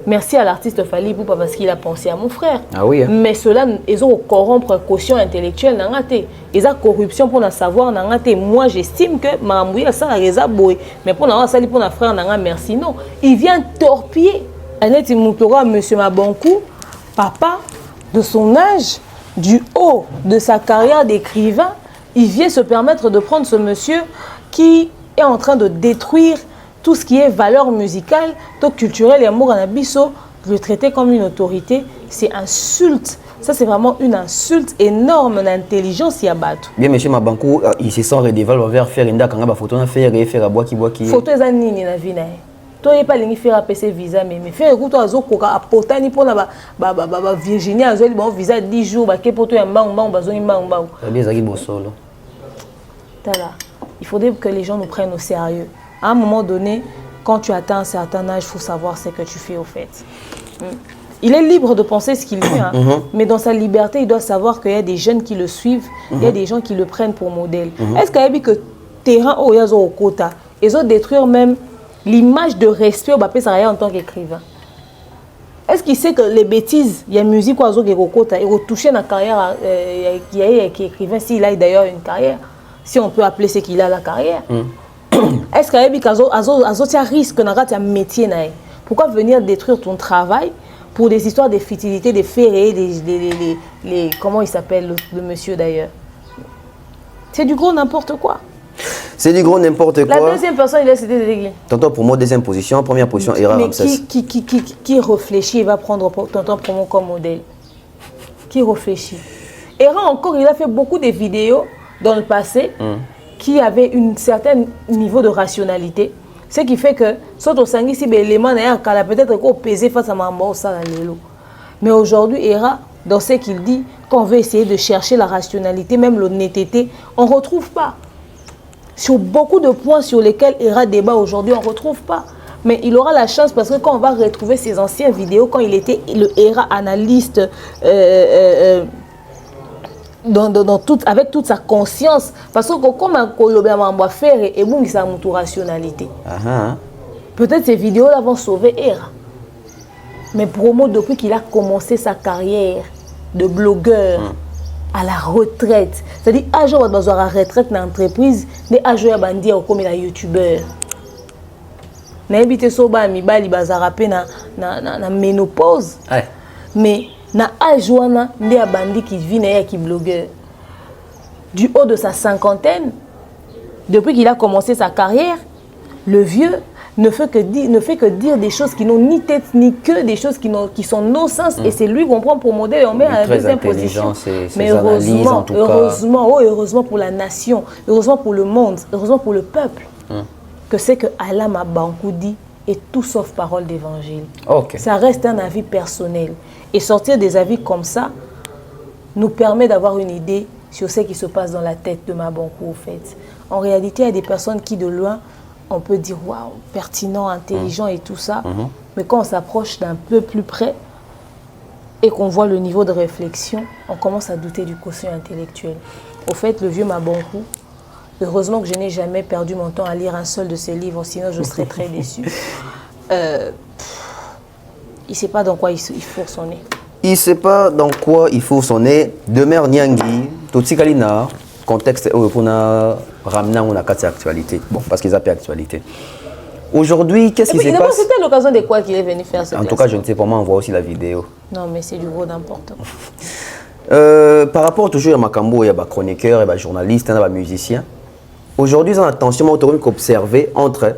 Merci à l'artiste Fally Ipupa parce qu'il a pensé à mon frère. Ah oui, hein. Mais cela, ils ont corrompre quotient intellectuel. Ils ont corruption pour savoir. Moi, j'estime que Mamouya, ça a boy. Mais pour nous, ça pour notre frère, merci. Non, il vient torpiller. Annette Moutora, monsieur Mabonkou, papa, de son âge, du haut de sa carrière d'écrivain, il vient se permettre de prendre ce monsieur qui est en train de détruire tout ce qui est valeur musicale, tout culturel et amour en abisso, le traiter comme une autorité, c'est insulte. Ça, c'est vraiment une insulte énorme d'intelligence. Bien, monsieur Mabankou, il se sent redevable vers faire une photo, faire à bois qui. Photo est nini na vie. Toi, il n'y a pas de faire un PC visa, mais faire écoute, tu as un potani pour la Virginie, tu as un visa 10 jours, tu as un il faudrait que les gens nous prennent au sérieux. À un moment donné, quand tu atteins un certain âge, il faut savoir ce que tu fais au fait. Il est libre de penser ce qu'il veut, hein, mais dans sa liberté, il doit savoir qu'il y a des jeunes qui le suivent, il y a des gens qui le prennent pour modèle. Est-ce qu'il y a dit que terrain au yazo au quota, ils ont détruire même l'image de respect au Bapé Saraya en tant qu'écrivain? Est-ce qu'il sait que les bêtises, il y a musique au quota, il a touché la carrière qui est écrivain, s'il a d'ailleurs une carrière, si on peut appeler ce qu'il a la carrière? Est-ce qu'il y a un risque de un métier? Pourquoi venir détruire ton travail pour des histoires de futilité, des ferrés, comment il s'appelle le monsieur d'ailleurs? C'est du gros n'importe quoi. C'est du gros n'importe quoi. La deuxième personne, il a cité des Tonton pour moi, deuxième position, première position, Hera Ramsès. Qui réfléchit, il va prendre Tonton pour moi comme modèle. Qui réfléchit. Hera encore, il a fait beaucoup de vidéos dans le passé. Qui avait un certain niveau de rationalité, ce qui fait que soit au sangi si l'élément peut-être qu'on pesait face à Mambo ça mais aujourd'hui Hera dans ce qu'il dit qu'on veut essayer de chercher la rationalité même l'honnêteté on retrouve pas sur beaucoup de points sur lesquels Hera débat aujourd'hui on retrouve pas mais il aura la chance parce que quand on va retrouver ses anciennes vidéos quand il était le Hera analyste avec toute sa conscience parce que comme un colobert va faire et bon il sa rationalité peut-être ces vidéos là vont sauver Hera mais promo depuis qu'il a commencé sa carrière de blogueur à la retraite c'est-à-dire à jour à la retraite dans l'entreprise des à jour à bandia comme la youtubeur na habité soba mi bali bazara pe na ménopause mais na ajoana ndi a bandi qui vit na qui blogueur du haut de sa cinquantaine depuis qu'il a commencé sa carrière le vieux ne fait que dire des choses qui n'ont ni tête ni queue des choses qui sont non-sens et c'est lui qu'on prend pour modèle et on met à la deuxième position mais heureusement pour la nation heureusement pour le monde heureusement pour le peuple que c'est que Allah m'a bankou dit et tout sauf parole d'évangile. Ça reste un avis personnel. Et sortir des avis comme ça nous permet d'avoir une idée sur ce qui se passe dans la tête de Mabonkou au fait. En réalité, il y a des personnes qui de loin, on peut dire waouh, pertinent, intelligent et tout ça. Mais quand on s'approche d'un peu plus près et qu'on voit le niveau de réflexion, on commence à douter du quotient intellectuel. Au fait, le vieux Mabonkou, heureusement que je n'ai jamais perdu mon temps à lire un seul de ses livres, sinon je serais très déçue. Il ne sait pas dans quoi il fourre son nez. Il ne sait pas dans quoi il fourre son nez. Demeure Nyangi, Toti Kalina, contexte pour ramener on a actualité. Bon, parce qu'ils appellent actualité. Aujourd'hui, qu'est-ce qui se passe? C'était l'occasion de quoi qu'il est venu faire ce En tout cas, je ne sais pas, moi on voit aussi la vidéo. Non, mais c'est du gros n'importe quoi. Par rapport toujours à Makambo, il y a des chroniqueurs, il y a des journalistes, il y a des musiciens. Aujourd'hui, ils ont attention à observer entre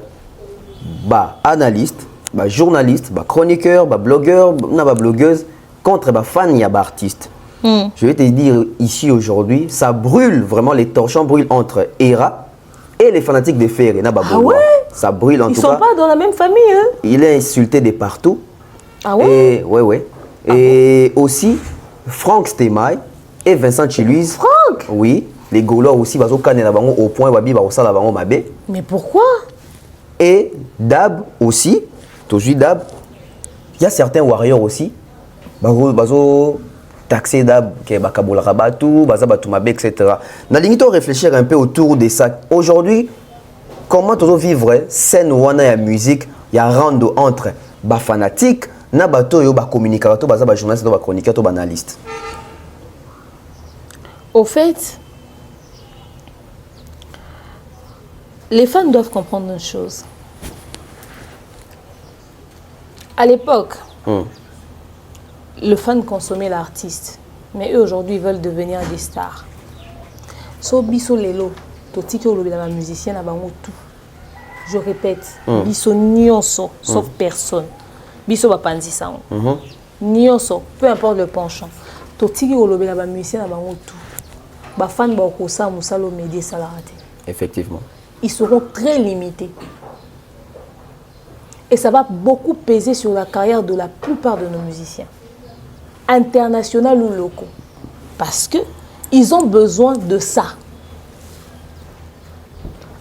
analystes, journalistes, chroniqueurs, blogueurs, blogueuses contre fans et artistes. Je vais te dire ici aujourd'hui, ça brûle vraiment, les torchons brûlent entre Hera et les fanatiques de Ferré. Ah ouais? Ça brûle en tout cas. Ils sont pas dans la même famille, hein? Il est insulté de partout. Ah ouais? Et, ouais. Et aussi, Franck Stemai et Vincent Chiluise. Franck? Oui. Les Gaulois aussi, au point où ils Mais pourquoi? Et Dab aussi, toujours Dab. Il y a certains warriors aussi. Taxé Dab, Bakabola Rabatou, Bazabatoumabé, etc. Nous réfléchir un peu autour de ça. Aujourd'hui, comment tu vivre scène ou la musique, il y a un rando entre les fanatiques, les communicateurs, les journalistes, les chroniqueurs, les analystes. Au fait, les fans doivent comprendre une chose. À l'époque, le fan consommait l'artiste, mais eux aujourd'hui ils veulent devenir des stars. So biso lelo, totiki olobi na musicien na bango tout. Je répète, biso nyonso, sauf personne. Biso ba panzi sango. Nyonso, peu importe le penchant. Totiki olobi na musicien na bango tout. Ba fan ba kosa musalo média salarate. Effectivement. Ils seront très limités. Et ça va beaucoup peser sur la carrière de la plupart de nos musiciens, internationaux ou locaux. Parce qu'ils ont besoin de ça.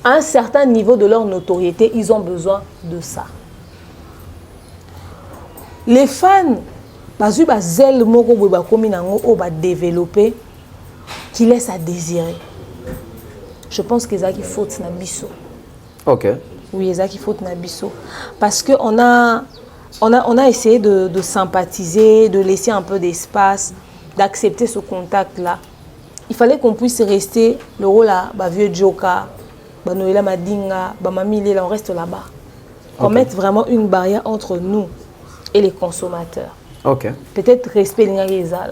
À un certain niveau de leur notoriété, ils ont besoin de ça. Les fans, développer, qui laissent à désirer. Je pense qu'ils ont faute na biso. Ok. Oui, ils faut nabiso. Parce qu'on a essayé de sympathiser, de laisser un peu d'espace, d'accepter ce contact-là. Il fallait qu'on puisse rester, le rôle là, vieux Joka, Noëlla Madinga, Mamie Lela, on reste là-bas. Qu'on mette vraiment une barrière entre nous et les consommateurs. Ok. Peut-être respect l'ingéza.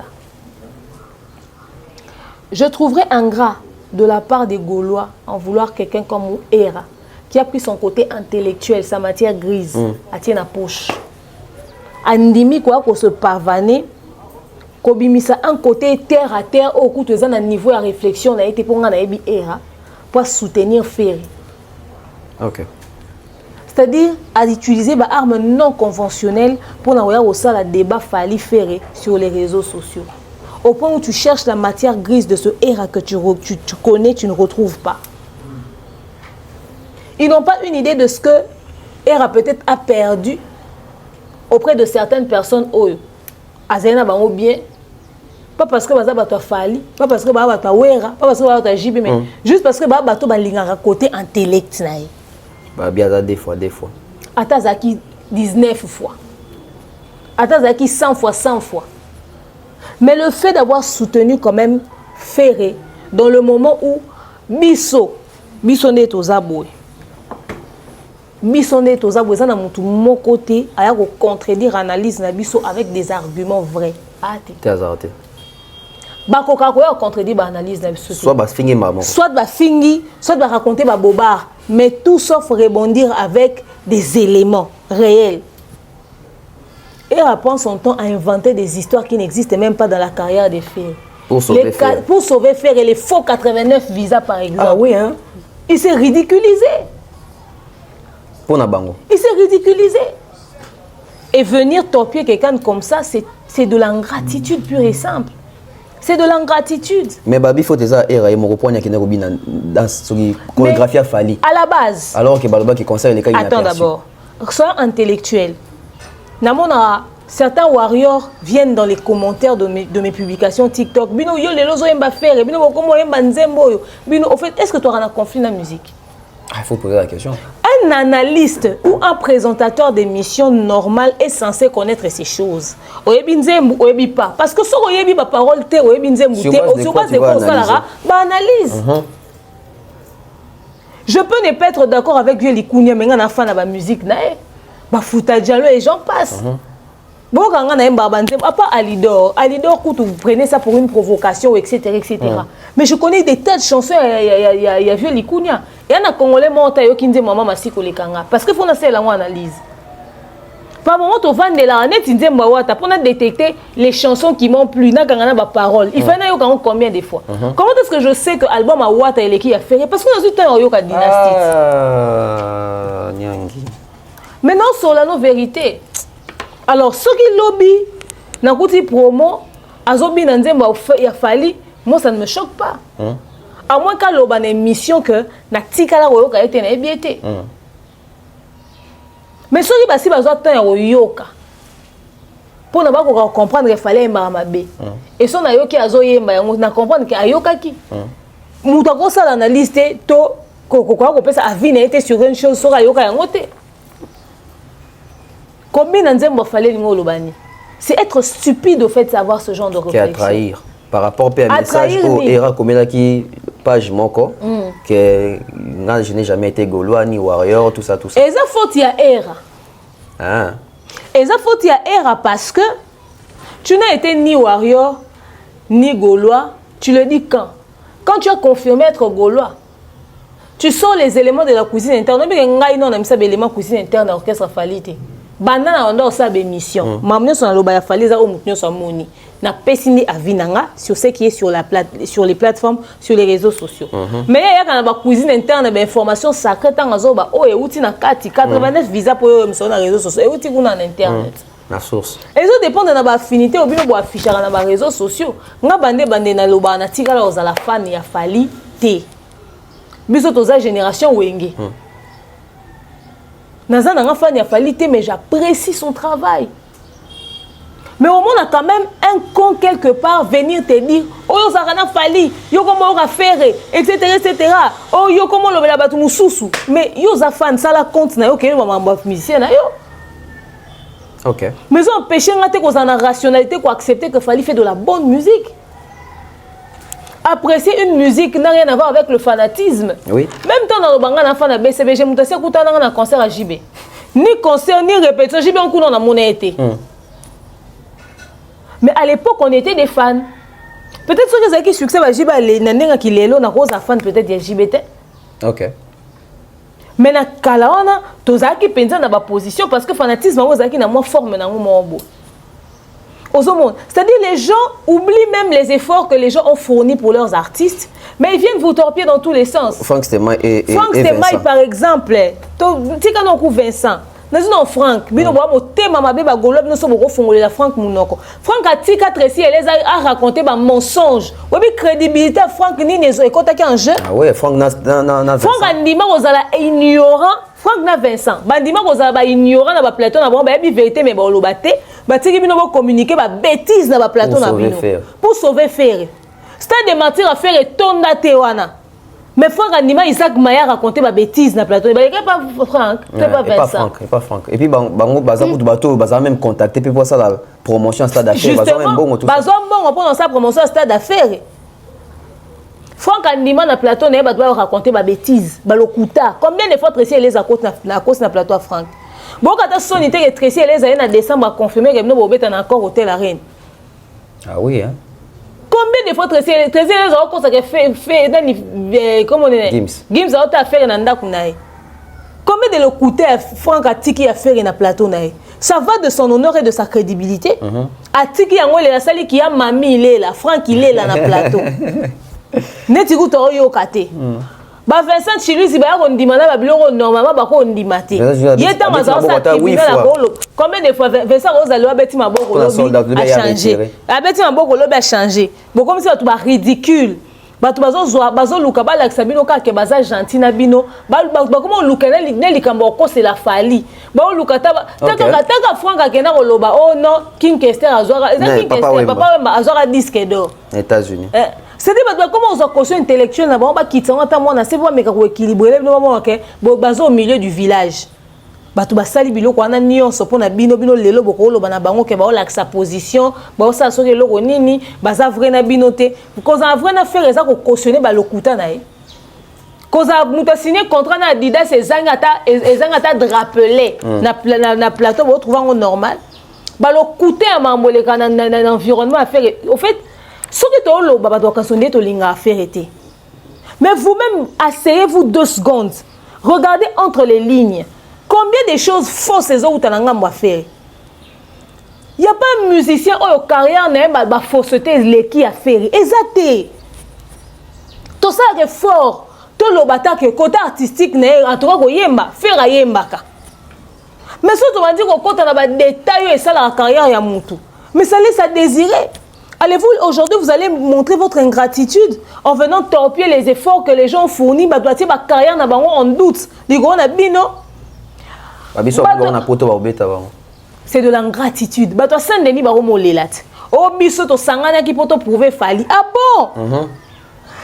Je trouverais ingrat de la part des Gaulois en vouloir quelqu'un comme Hera, qui a pris son côté intellectuel, sa matière grise, à tienne à poche. Andimi quoi qu'on se pavaner, kobimisa un côté terre à terre, au coup de un niveau de réflexion, on a été pour pour soutenir Ferré. Ok. C'est-à-dire à utiliser des armes non conventionnelles pour envoyer au sein le débat Fali Ferré sur les réseaux sociaux. Au point où tu cherches la matière grise de ce Hera que tu connais, tu ne retrouves pas. Ils n'ont pas une idée de ce que Hera peut-être a perdu auprès de certaines personnes. Azena bango bien. Pas parce que Bazabato Fali, pas parce que Bazabato Wera, pas parce que Bazabato JB, mais juste parce que Bazabato Balingara côté intellect. Bien des fois. Atazaki 19 fois. Atazaki 100 fois, 100 fois. Mais le fait d'avoir soutenu quand même Ferré dans le moment où Biso n'est aux aboués. Biso n'est aux aboués, ça n'a mon côté, à contredire l'analyse na Biso avec des arguments vrais. T'es hasardé. Bakoka ko contredire l'analyse na Biso. Soit fingi maman. Soit fingi, soit raconter bobard, mais tout sauf rebondir avec des éléments réels. Et apprend son temps à inventer des histoires qui n'existent même pas dans la carrière des filles. Pour sauver Ferré, les faux 89 visas par exemple. Ah oui, hein? Il s'est ridiculisé. Pour Nabango. Il s'est ridiculisé. Et venir torpiller quelqu'un comme ça, c'est de l'ingratitude pure et simple. C'est de l'ingratitude. Mais Babi faut déjà Hera et mon repoint qui n'est pas dans ce chorégraphie à Fali. À la base. Alors que Baloba qui conseille les cas. Attends d'abord. Sois intellectuel. Namona, certains warriors viennent dans les commentaires de mes publications TikTok. Bino yo les lozo yemba faire, bino komo yemba nzembo yo. Bino au fait, est-ce que tu auras un conflit dans la musique? Il faut poser la question. Un analyste ou un présentateur d'émission normale est censé connaître ces choses. Oyebi nzembo, oyebi pas. Parce que si oyebi ba parole te, oyebi nzembo te, sur base de quoi ça lara, ba analyse. Je peux ne pas être d'accord avec Vieux Likounia, mais on a fan de la musique nae. Ba Fouta Diallo et j'en passe. Bon, quand on a un barbanzem, à part Alidor, vous prenez ça pour une provocation, etc. etc. Mais je connais des tas de chansons, il y a Vieux Likounia. Il y a un Congolais monté qui dit maman Massiko les Kanga. Parce qu'il faut faire la analyse. Par moment, tu vas de net, tu pour détecter les chansons qui m'ont plu, na paroles. Il fait combien de fois? Comment est-ce que je sais que l'album a Wata et qui a fait? Parce que nous avons eu une dynastie. Maintenant, sur la vérité. Alors, ceux qui lobby, na kuti promo, azobi na nzemba ya fali, moi ça ne me choque pas. À moins qu'à l'oban émission que na tika la royoka été na ebiete. Mais ceux qui basi bazo tan ya royoka. Pour na ba ko comprendre qu'il fallait mba mabe. Et son ayoki azoyemba yango na comprendre que ayoka ki. Muta ko sala na liste to ko pesa avis na été sur une chose sur ayoka yango te. Combien d'anzembo fallait lingo lobani? C'est être stupide au fait de savoir ce genre de réflexion. Qui a trahir. Par rapport à un message au Era comme qui page moko que je n'ai jamais été Gaulois ni warrior tout ça. Et ça faut y a Era. Ah. Et ça faut y a Era parce que tu n'as été ni warrior ni Gaulois. Tu le dis quand? Quand tu as confirmé être Gaulois. Tu sors les éléments de la cuisine interne. Non, on ça éléments cuisine interne orchestre falité. Banana on a sa mission. Mamne son aloba ya fali za omutnyo sa moni. Na pesini avinanga sur ce qui est sur les plateformes, sur les réseaux sociaux. Mais il y a quand ba cuisine interne ba information sacrée tanga zoba o euti na kati 89 visa pour yo sur les réseaux sociaux. Euti kuna na internet. La source. Et ça dépend de na affinité ou bien bo afficher na ba réseaux sociaux. Nga bande na loba na tika la ozala fan ya fali te. Biso toza génération wenge. Nazan n'a pas de mais j'apprécie son travail. Mais au moins, on a quand même un con quelque part venir te dire oh, ça n'a fallu, yo comment on va faire, etc., etc. Oh, yo comment on va battre moussousou. Mais yo za fan, ça la compte, na yo, que yo maman musicien, na yo. Ok. Mais ça empêche qu'on a la rationalité, qu'on accepter qu'il fallait faire de la bonne musique. Apprécier une musique n'a rien à voir avec le fanatisme. Oui. Même temps dans le banga fan à BCB, j'ai monté ça écouter dans un concert à JB. Ni concert ni répétition, JB on coule dans la monnaie. Mais à l'époque on était des fans. Peut-être ceux qui ont succès à JB les nanenga qui les lo na rose fan peut-être des JB. OK. Mais na kala ona tozaki penza na ba position parce que fanatisme ozaki na mo forme na mo bo. C'est-à-dire les gens oublient même les efforts que les gens ont fournis pour leurs artistes, mais ils viennent vous torpiller dans tous les sens. Franck Stemai et Stemai par exemple, tu as un coup Vincent. Non Franck, bino bo mo tema mabe ba golo bino so boko fongolela Franck munoko. Franck a tika Tracy elle a raconté ba mensonge. Webi crédibilité Franck ni nezo ekotaki en jeu. Ah ouais, Franck na Franck andima ozala ignorant, Franck na Vincent. Bandima ozala ba ignorant na ba plateau na ba yebi vérité mais ba olobate. Batiki bino bo communiquer ba bêtise na ba plateau na bino pour sauver faire. C'est de mentir à faire et tonda tewana. Mais Franck Andima Isaac Maya raconté ma bêtise na plateau. Il n'y a pas Franck, pas Franck. Et puis bango baza pour bateau baza même contacter puis pour ça la promotion stade d'affaires baza même bon tout ça. Baza bon pour sa promotion stade d'affaires. Franck Andima na plateau na ba raconter ma bêtise, ba lokuta. Combien de fois Tracy les a na cause na plateau à Franck. Bon quand ta sonité que Tracy les a en décembre a confirmé que nous bobeta na encore hôtel Arène. Ah oui hein. Combien de fois Tracy les a consacré fait dans comment on est Gims a fait na ndaku nae. Combien de le coûter Franck Atiki a fait na plateau nae. Ça va de son honneur et de sa crédibilité. Atiki yango la sali qui a mami il est là, Franck il est là na plateau. Netiku to yo kate. Ba Vincent Chilusi ba ko ndimana ba biloko normalement ba ko ndimate. Yeta maza sa tribunal ko lo. Combien de fois Vincent Rosalou abeti maboko lobi a changé. Abeti maboko lobi a changé. Bon comme si tu ba ridicule. Ba tu bazo luka ba la sabino ka ke baza gentil na bino. Ba comment luka na likambo ko c'est la fali. Ba luka ta taka Franck akena ko loba oh non King Kester azora. King Kester papa azora disque d'or. États-Unis. C'est-à-dire comment on a conscient intellectuel là-bas, on va quitter, on va on a c'est pas mais qu'on équilibrer le moment OK, bazo au milieu du village. Ba tu ba sali biloko ana nion so pona bino lelo boko lo bana bango ke ba la sa position, ba sa so lelo nini, baza vrai na binoté. Cause en vrai na faire ça ko cautionner ba lokuta na e. Cause a muta signé contrat na Adidas ezangata de rappeler na plateau bo trouver normal. Ba lokuta a mamboleka na environnement à faire au fait ce que tu as mais vous-même, asseyez-vous 2 secondes. Regardez entre les lignes. Combien de choses fausses ces autres à faire? Il n'y a pas un musicien qui a carrière n'a fausseté les qui a fait. Exacté. Tout ça est fort. Tout le bata que côté artistique n'est en tout cas ko yemba, faire yemba ka. Mais surtout on dit qu'on compte dans les détails et ça la carrière ya mutu. Mais ça laisse à désirer. Allez-vous aujourd'hui vous allez montrer votre ingratitude en venant torpiller les efforts que les gens fournissent ba doit ba carrière na bango en doute. Ligo na bino. Ba biso on a poto ba obeta ba. C'est de l'ingratitude. Bah toi Saint-Denis ba romolela. Oh biso to sangana ki poto prouver fali. Ah bon?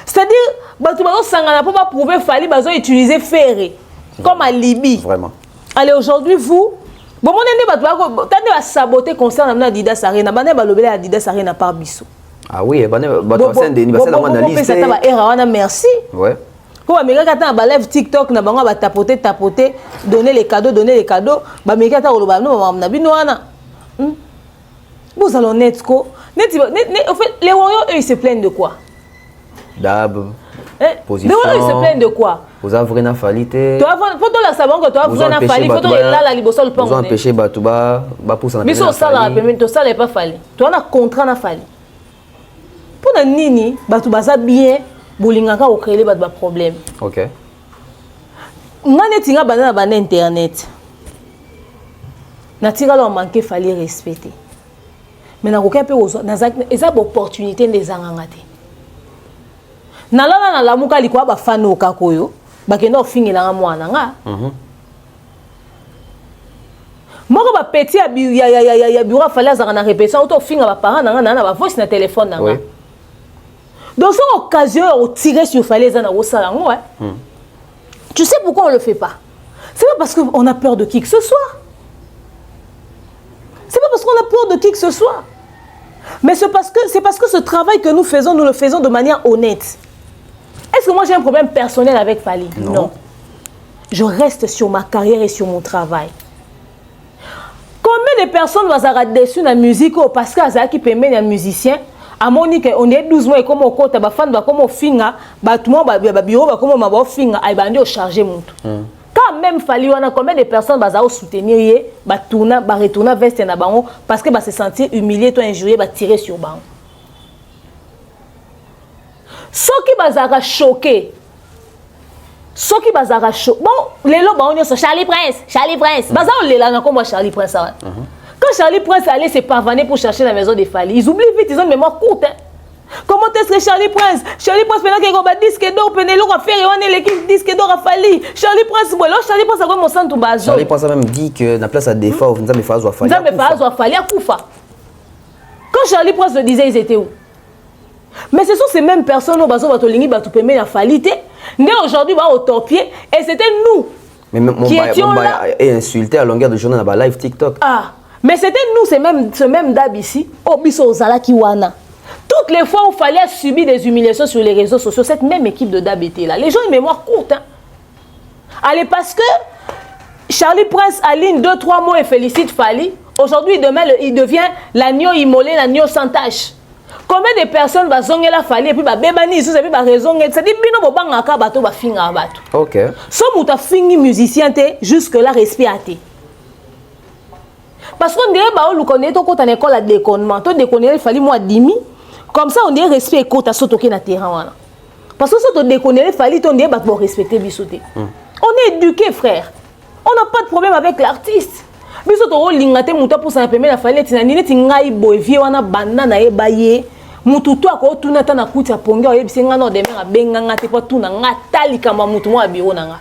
C'est-à-dire bah tu vas sangana pour pas prouver fali bah utiliser ferré comme à Libye. Vraiment. Allez aujourd'hui vous bon mon ende ba tu vas saboter concert na Adidas Arena. Ba ne ba lobela Adidas Arena par biso. Ah oui, ba toi Saint-Denis ba c'est dans analyse. Ça va era merci. Ouais. Quand Américain attend ba live TikTok na bango ba tapoter donner les cadeaux ba Américain ta loba no na bino wana. Vous allons net ko net en fait les warriors eux ils se plaignent de quoi? Dab. Position. Les warriors ils se plaignent de quoi? Vous avez vraiment falité. Toi faut la savon que toi vous en fali faut la liboso le pont. Vous empêcher batuba ba pour ça na. Mais so ça la permet to ça n'est pas fali. Toi on a contrat na fali. Pour na nini batuba ça bien bolingaka o créer ba problème. OK. Ngane tinga bana na bana internet. Na tinga lo manquer fallait respecter. Mais na koka pe ozo na eza opportunité ndezanga te. Na lala na lamuka likwa ba fano kakoyo bakenda ofingela nga mwana nga. Moko ba petit ya bureau fallait za na répétition auto finga ba parents nga na ba voice na téléphone nga. Oui. Dans cette occasion, on tirait sur falaise dans le salon. Tu sais pourquoi on ne le fait pas? C'est pas parce qu'on a peur de qui que ce soit. C'est pas parce qu'on a peur de qui que ce soit. Mais c'est parce que ce travail que nous le faisons de manière honnête. Est-ce que moi j'ai un problème personnel avec Fali? Non. Je reste sur ma carrière et sur mon travail. Combien de personnes vont être déçues dans la musique parce que qui permet un musicien? À Monique, on est 12 mois et comme on compte, ba fan ba comme on finga, ba tout le monde ba bureau ba comme on ba finga, ay ba ndio charger montu. Quand même Fali on a combien de personnes ba za soutenir yé, ba tourna, ba retourner veste na bango parce que ba se sentir humilié, toi injurié, ba tirer sur bango. Ceux qui bazara choqué. Ceux qui bazara choqué. Bon, les lots ba on est Charlie Prince. Baza on les là comme moi Charlie Prince ça. Quand Charlie Prince allait se pavaner pour chercher la maison de Fali, ils oublient vite, ils ont une mémoire courte. Hein. Comment est-ce que Charlie Prince maintenant qu'il a disque d'or, Penelo a fait l'équipe disque d'or à Fali. Charlie Prince a comme mon sang tout bas. Charlie Prince a même dit que la place à défaut, vous avez fait à Fali. Vous avez fait à Fali à Koufa. Quand Charlie Prince le disait, ils étaient où? Mais ce sont ces mêmes personnes au bateau Batolingi, Batupémé, la Falité. Mais aujourd'hui, au torpier, et c'était nous. Mais mon bail est insulté à longueur de journée dans la live TikTok. Ah! Mais c'était nous, ce même dab ici, au biso Zala Kiwana. Toutes les fois où il fallait subir des humiliations sur les réseaux sociaux, cette même équipe de dab était là. Les gens ont une mémoire courte. Hein. Allez, parce que Charlie Prince aligne 2-3 mots et félicite Fali. Aujourd'hui, demain, il devient l'agneau immolé, l'agneau sans tache. Combien de personnes vont zonger la Fali et puis va bébani, et puis va raisonner. C'est-à-dire, bino bobanga bato va finga bato. OK. Si vous avez fini musicien, jusque-là, respect. Parce qu'on dirait bah on connaît tout quand on école à déconnement tout déconner il fallait moi 10 000 comme ça on dirait respect et côté à sauter na terrain parce que ça on déconner il fallait on dirait bah pour respecter bisoté on est éduqué frère on n'a pas de problème avec l'artiste bisoto o lingate muta pour ça permet la fallait tinani tingai boy vie wana banda na ebaye mutu to ko tuna ta na kutia ponga o yebisenga no demain abenga ngate po tuna ngatali kama mutu mo abiro nanga.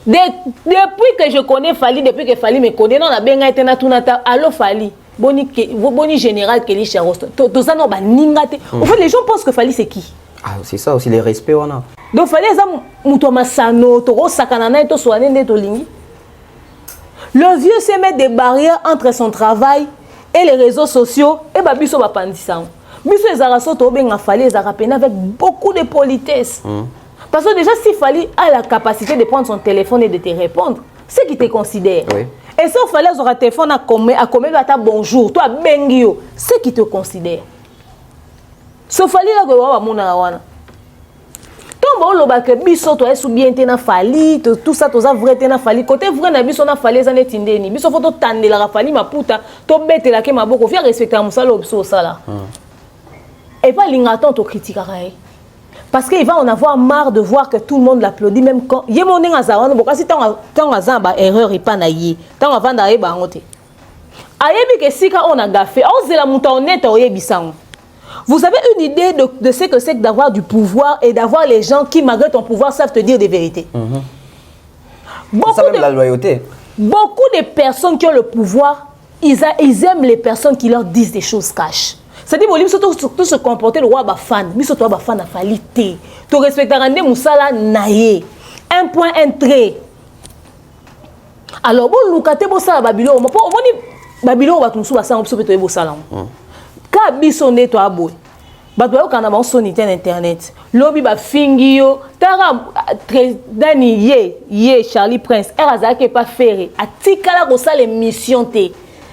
Depuis que je connais Fali, depuis que Fali me connaît, non, on a bien été na tunata. Allo Fali, boni général Kelly Charoston. Tout ça non, bah ningate. En fait, les gens pensent que Fali c'est qui? Ah, c'est ça aussi les respects on a. Donc Fali ça mutoma sano, toro sakanana et to soane de to lingi. Le vieux sait mettre des barrières entre son travail et les réseaux sociaux et bah biso ba pandisa. Biso ezaraso to benga Fali ezarapena avec beaucoup de politesse. Parce que déjà, s'il fallait a la capacité de prendre son téléphone et de te répondre, c'est qui te considère. Oui. Et si on fallait avoir un téléphone à commettre bonjour, toi, bengio, c'est qui te considère. Ce fallait là que mon awana. on va le que biso to est bien te na fali tout ça to ça vrai te na fali côté vrai na biso na fali ça net indeni biso faut to tande la fali maputa to bete la ke maboko faire respecter musala biso ça là et pas l'ingaton to critique parce qu'il va en avoir marre de voir que tout le monde l'applaudit même quand yé mon ngazawana bokasi tant azamba erreur et pas na yé tant avant d'aller ba ngote ayebi que sika on a gafé on zela muta honnête oyebisango. Vous avez une idée de ce que c'est que d'avoir du pouvoir et d'avoir les gens qui, malgré ton pouvoir, savent te dire des vérités. La loyauté. Beaucoup de personnes qui ont le pouvoir, ils aiment les personnes qui leur disent des choses cash. C'est-à-dire, tout se comporter, le roi est fan. Mais surtout, il fan à qualité. Tu respectes Randé Moussala Naye. Un point, un trait. Alors, bon, Loukate Bossala Babylone. Babylone va tout nous ça, on peut te Bossala. Ka bisonde to aboy bato yo kana ba son internet lobi ba fingio tara dani ye Charlie Prince erazake pas ferré atikala ko sala émission te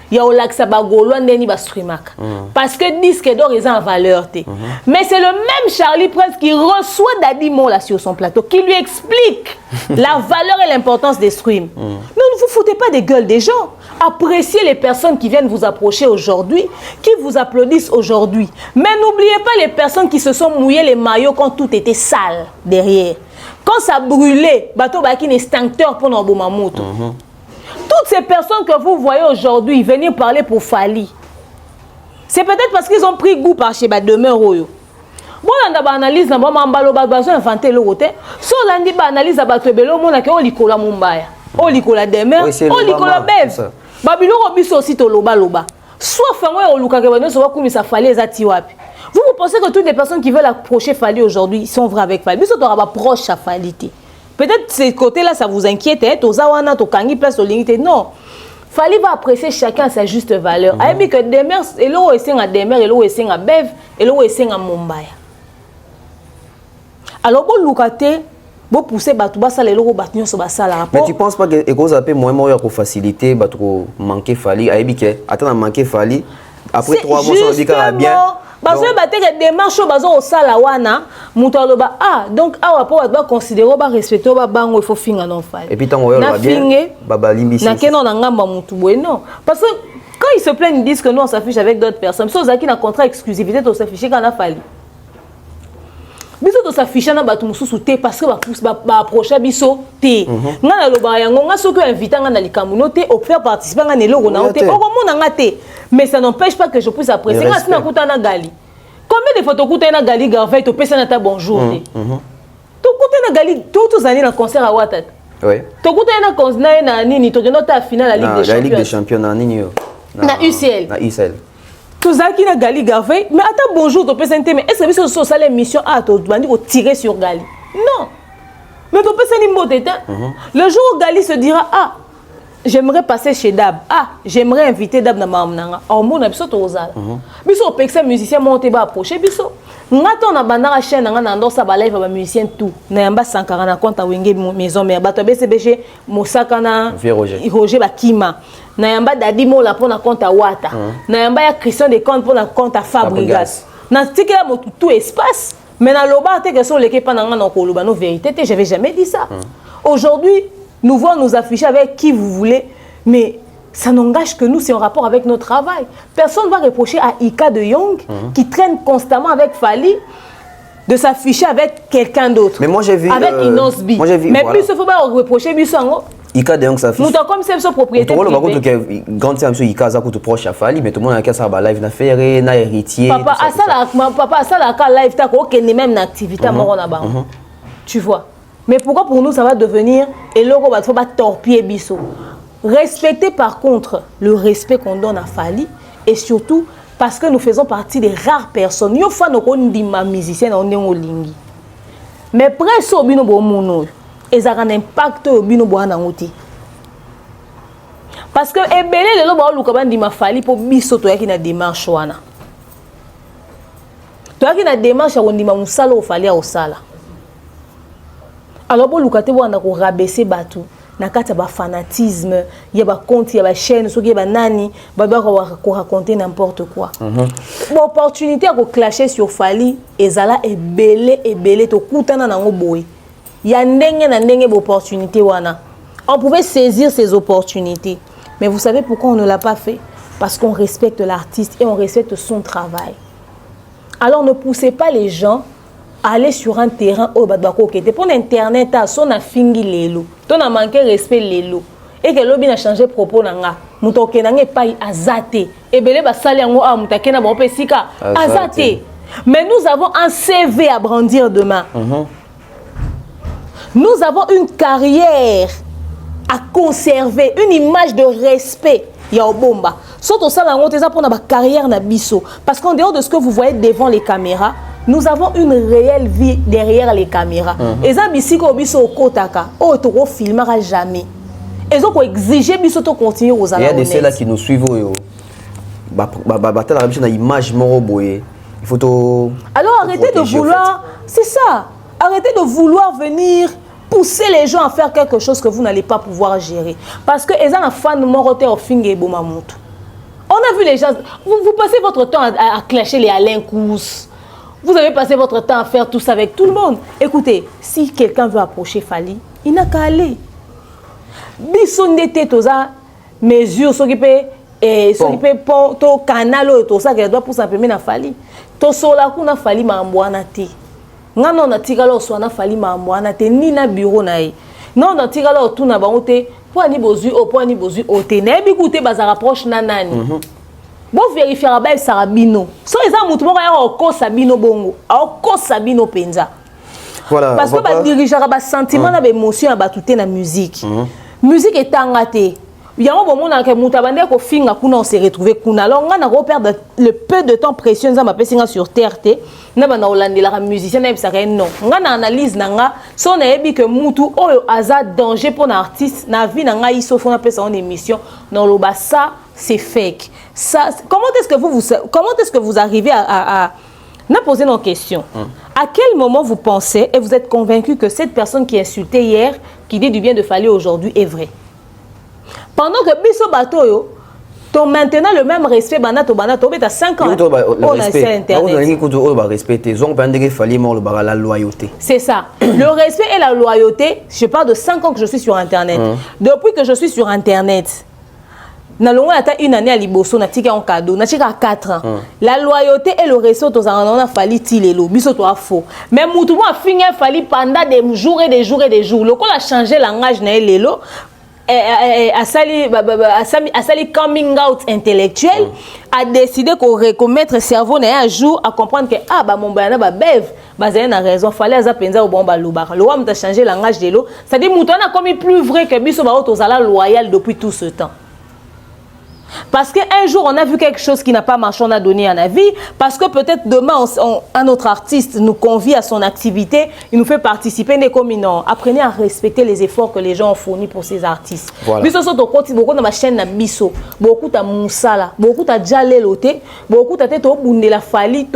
ya olaksa ba golwa ndeni ba streamaka parce que disque d'or est en valeur te mais c'est le même Charlie Prince qui reçoit Daddy Mo là sur son plateau qui lui explique la valeur et l'importance des streams. Ne vous foutez pas des gueules des gens. Appréciez les personnes qui viennent vous approcher aujourd'hui, qui vous applaudissent aujourd'hui. Mais n'oubliez pas les personnes qui se sont mouillées les maillots quand tout était sale derrière. Quand ça brûlait, bateau baki extincteur pour nos bomamoto. Toutes ces personnes que vous voyez aujourd'hui venir parler pour Fali, c'est peut-être parce qu'ils ont pris goût par chez demeure Oyo. Bon, on a analyse, on a inventé le côté. Si on a analyse, on a likola mumbaya, on likola demeure, on likola bev. Babylon obiso aussi to loba loba. Soit fango o luka ke so va sa Fali ezati wapi. Vous pensez que toutes les personnes qui veulent approcher Fali aujourd'hui sont vraies avec Fali. Biso to ba proche à Fali. Peut-être ces côtés-là ça vous inquiète, to zawana to kangi place to lingite. Non. Fali va apprécier chacun à sa juste valeur. Ayebi que demeure et lo esenga demeure et lo esenga bev et lo esenga mumbaya. Alors bon lukate bon pousser batu basa les loro batnyo so basa la rapport. Mais tu penses pas que cause appel moins moyen pour faciliter batu manquer Fali ayebi que attends manquer Fali après 3 mois ça dit que bien parce que baté que démarche bazo au sala wana muto aloba donc awa po ba considérer ba respecter ba bango il faut finga non Fali. Et puis tant oyo ba bien baba limbisi. Na keno na ngamba mutu bueno parce que quand ils se plaignent ils disent que nous on s'affiche avec d'autres personnes. So zaki na contrat exclusivité to s'afficher quand na Fali. Biso to s'afficher na batu mususu te parce que ba approcher biso te nga na loba yango nga soko inviter nga na likamuno te au faire participer nga neloko na te oko mona nga te mais ça n'empêche pas que je puisse apprécier nga sina kuta na gali combien de photos kuta na gali Garvey to pesa na ta bonjour te to kuta na gali to zani na concert à Ouattara oui to kuta na concert na nini to nota finale la Ligue des Champions na nini yo na UCL na UCL. Tout ça qui n'a Gali Garvey, mais attends bonjour, tu peux s'intéresser. Mais est-ce que c'est ça l'émission tu vas dire tirer sur Gali? Non. Mais tu peux s'intéresser. Le jour où Gali se dira j'aimerais passer chez Dab. J'aimerais inviter Dab na mamnanga. Mon episode ozala. Biso pexé musicien monter ba approcher biso. Ngato na bandara chaîne nga na ndosa ba live ba musicien tout. Na yamba 140 compte à Wenge maison mère. Bato BCBG Mosaka na Roger Bakima. Na yamba Daddy Mo la pona compte à Wata. Na yamba ya Christian de compte pona compte à Fabregas. Na tikela mo tout espace. Mais na loba te que sur l'équipe na nga na koloba no vérité, j'avais jamais dit ça. Aujourd'hui, nous voulons nous afficher avec qui vous voulez, mais ça n'engage que nous, c'est en rapport avec notre travail. Personne ne va reprocher à Ika de Young, qui traîne constamment avec Fali, de s'afficher avec quelqu'un d'autre. Mais moi j'ai vu... Avec Inosbi. Mais voilà. Plus il faut pas reprocher Bissango. Ika de Young s'affiche. Nous sommes comme c'est propriétaire privé. Tout le monde quand c'est Ika ça coûte proche à Fali, mais tout le monde a qu'à ça live na ferré, na héritier. Papa à ça la live ta ko ken même activité moro na ba. Tu vois. Mais pourquoi pour nous ça va devenir et là on va pas torpiller biso. Respectez par contre le respect qu'on donne à Fali et surtout parce que nous faisons partie des rares personnes. Yo fa no ko ndima musicien on est olingi. Mais presso bino bo mono et ça a un impact bino bo na ngoti. Parce que ebele lelo ba luka ba ndima Fali po biso to yaki na démarche wana. To yaki na démarche on ndima musala o Fali a osala. Alors bon lukate wana ko rabaisser batu na kati ya ba fanatisme ya ba compte ya ba chaîne soki ya ba nani ba raconter n'importe quoi. Bon opportunité à clasher sur Fally ezala ebele to kutana nango boy. Ya ndenge na ndenge opportunité wana. On pouvait saisir ces opportunités. Mais vous savez pourquoi on ne l'a pas fait? Parce qu'on respecte l'artiste et on respecte son travail. Alors ne poussez pas les gens à aller sur un terrain au Badbako. Pour Internet, on a fini lelo. On a manqué respect lelo. Et que l'objet a changé propos nanga. Mutoke nanga pas azate. Et belé basali yango a mutake na bon pesika azate. Mais nous avons un CV à brandir demain. Nous avons une carrière à conserver, une image de respect. Ya obomba. Surtout ça la honte pour notre carrière na biso. Parce qu'en dehors de ce que vous voyez devant les caméras, nous avons une réelle vie derrière les caméras. Et ça bisi ko biso kotaka, oh to filmera jamais. Et ça ko exiger biso to continuer aux alliés. Il y a des ceux là qui nous suivent yo. Batala la biso na image moro boye. Il faut to. Alors arrêtez de vouloir, c'est ça. Arrêtez de vouloir venir pousser les gens à faire quelque chose que vous n'allez pas pouvoir gérer. Parce que ils ont un fan moroté au finge et bomamout. On a vu les gens, vous passez votre temps à clasher les Alain Kous. Vous avez passé votre temps à faire tout ça avec tout le monde. Écoutez, si quelqu'un veut approcher Fally, il n'a qu'à aller. Bisson d'été, tout ça, mesure, s'occuper, to canal, tout ça, qu'elle doit pour s'imprimer na Fally. To sola kuna Fally ma amboana te. Non, na tigalo soana Fally ma amboana te ni na bureau na ye. Non, na tigalo tout na bangote. Pour ni bozu au point ni bozu au te. Na écoutez baza rapproche nanani. Bon vérifier ba sarabino. So eza mutu moko ya ko sabino bongo. Ko sabino penza. Voilà. Parce que ba dirigeant ba sentiment na ba émotion ba touté na musique. Musique est tangate. Yango bon mona ke mutu abande ko finga kuna on s'est retrouvé kuna. Alors on a perdre le peu de temps précieux nza ma pesinga sur terre te. Na ba na olandela ka musicien na bisaka non. Nga na analyse nanga so na ebi ke mutu oyo aza danger pour un artiste na vie nanga iso fona pesa en émission dans le bas ça c'est fake. Ça comment est-ce que vous arrivez à poser nos questions. À quel moment vous pensez et vous êtes convaincu que cette personne qui a insulté hier qui dit du bien de Fally aujourd'hui est vraie? Pendant que biso batoyo ton maintenant le même respect banato tu as 5 ans on a sur internet on va respecter on va dire Fally mort la loyauté. C'est ça. Le respect et la loyauté, je parle de 5 ans que je suis sur internet. Depuis que je suis sur internet, na longo ata une année à liboso na tika en cadeau na tika 4 ans. La loyauté et le respect aux on a Fally tilelo biso to faux. Mais mutu mo a fini Fally pendant des jours et des jours et des jours. Le qu'on a changé langage na lelo a sali coming out intellectuel a décidé qu'on remettre cerveau na un jour à comprendre que mon bana ba bev bazé na raison fallait za penza au bon baluba le homme a changé langage de l'eau ça dit moutona comme plus vrai que biso ba otozala loyal depuis tout ce temps. Parce qu'un jour, on a vu quelque chose qui n'a pas marché, on a donné un avis. Parce que peut-être demain, un autre artiste nous convie à son activité, il nous fait participer. Apprenez à respecter les efforts que les gens ont fournis pour ces artistes. Voilà. Beaucoup de ma chaîne, beaucoup de moussala, beaucoup de djaleloté, beaucoup de la Fally,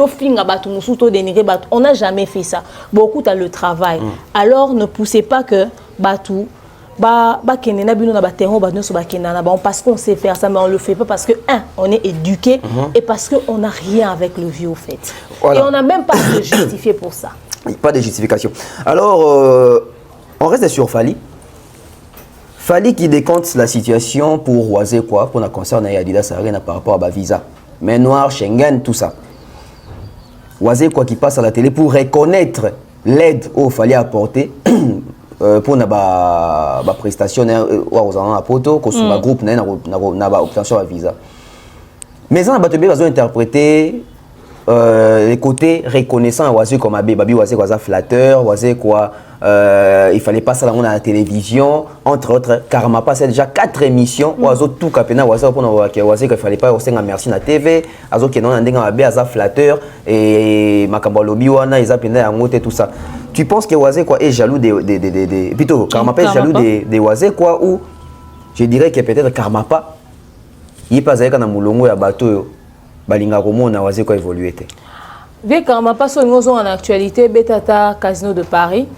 on n'a jamais fait ça. Beaucoup de le travail. Alors, ne poussez pas que Batou. Parce qu'on sait faire ça, mais on ne le fait pas parce que, on est éduqué et parce qu'on n'a rien avec le vieux au fait. Voilà. Et on n'a même pas de justifier pour ça. Pas de justification. Alors, on reste sur Fally. Fally qui décompte la situation pour Oisé quoi, pour la concerne Adidas Arena par rapport à la visa. Main noire, Schengen, tout ça. Oisé quoi qui passe à la télé pour reconnaître l'aide au Fally apporter. Pour na prestation aux en poto que sur groupe na obtention à visa mais ça na besoin interpréter les côtés reconnaissant oisé comme babi oisé quoi flatteur oisé quoi il fallait pas ça dans la télévision entre autres Karma passe déjà 4 émissions oiseau tout capena oisé pour oisé qu'il fallait pas aussi merci na TV azo qui non ndinga babi aza flatteur et makambo lobi wana ils appellent en moté tout ça. Tu penses que Oisé quoi est jaloux des plutôt Karmapa est jaloux des Oisé quoi ou je dirais que peut-être Karmapa il pas avec un moulongo ya bateau balinga komo na Oisé quoi évoluer té. Vu Karmapa sont en actualité Betata Casino de Paris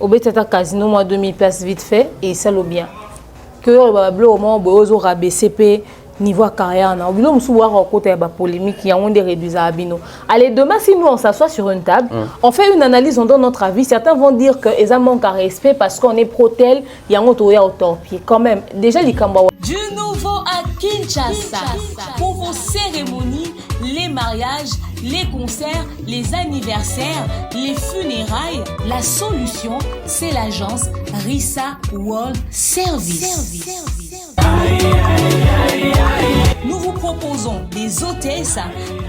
au Betata Casino, moi 2000 places vite fait, et ça le bien. Que le bleu au moment où on a BCP, niveau carrière, on a oublié de voir au côté de la polémique, il y a un des réduits à Abino. Allez, demain, si nous on s'assoit sur une table, on fait une analyse, on donne notre avis. Certains vont dire que ça manque à respect parce qu'on est pro-tel, il y a un autre au torpier. Quand même, déjà, les Kambawa. Du nouveau à Kinshasa, pour vos cérémonies, les mariages, les concerts, les anniversaires, les funérailles, la solution, c'est l'agence Rissa World Service. Nous vous proposons des hôtesses,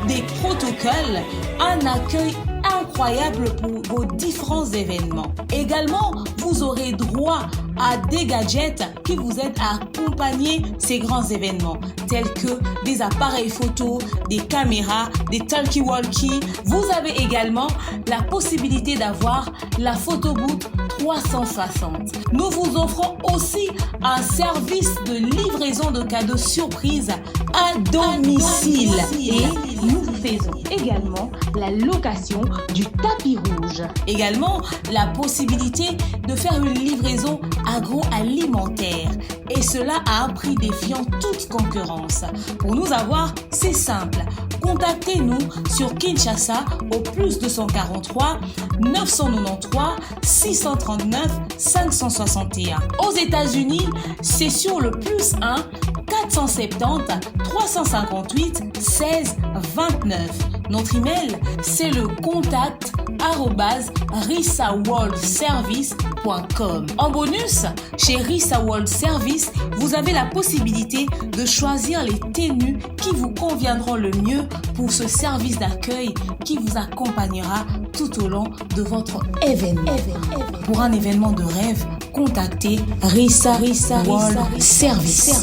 des protocoles, un accueil incroyable pour vos différents événements. Également, vous aurez droit à des gadgets qui vous aident à accompagner ces grands événements, tels que des appareils photo, des caméras, des talkie-walkie. Vous avez également la possibilité d'avoir la photo booth 360. Nous vous offrons aussi un service de livraison de cadeaux surprises à domicile. Et nous faisons également la location du tapis rouge. Également, la possibilité de faire une livraison agroalimentaire. Et cela à un prix défiant toute concurrence. Pour nous avoir, c'est simple. Contactez-nous sur Kinshasa au plus 243 993 639 561. Aux États-Unis, c'est sur le plus 1 470 358 16 29. Notre email, c'est le contact@rissaworldservice.com. En bonus, chez Rissa World Service, vous avez la possibilité de choisir les tenues qui vous conviendront le mieux pour ce service d'accueil qui vous accompagnera tout au long de votre événement. Pour un événement de rêve, contactez Rissa World Service.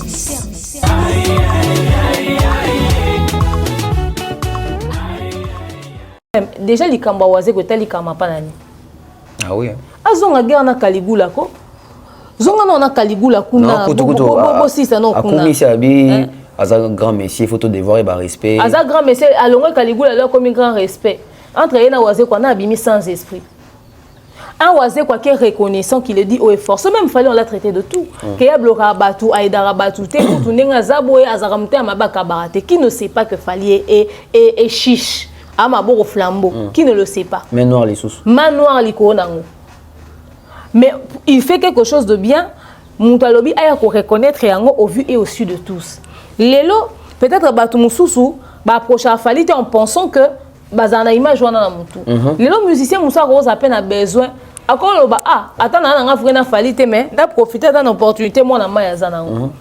Déjà, les Kambawaze, que tel, les Kamapanani. Ah oui. Azonga guerre na Caligula ko. Zonga na Caligula kuna. Bo si ça non kuna. Akumi sabi, aza grand messier, photo devoir et ba respect. Aza grand messier, alonga Caligula là comme grand respect. Entre ena waze quoi na abimi sans esprit. Un oisé quoi qui est reconnaissant qui le dit haut et fort. Ce même fallait on l'a traité de tout. Qu'il y a bloqué Abatou, Aïdara Batou, te tout n'enga zaboué azaramte amabaka barate. Qui ne sait pas que Falier est chiche. Amaboro flambeau. Qui ne le sait pas. Mais noir les sous. Manoir li konango. Mais il fait quelque chose de bien. Moutalobi a ko reconnaître yango au vu et au su de tous. Lelo peut-être Batou Moussousou va approcher à Fali en pensant que bazana image wana na mutu. Lelo musicien Moussa Rose a peine a besoin. Akolo ba attends na nga Fali te mais n'a profiter d'une opportunité moi na maya zanango.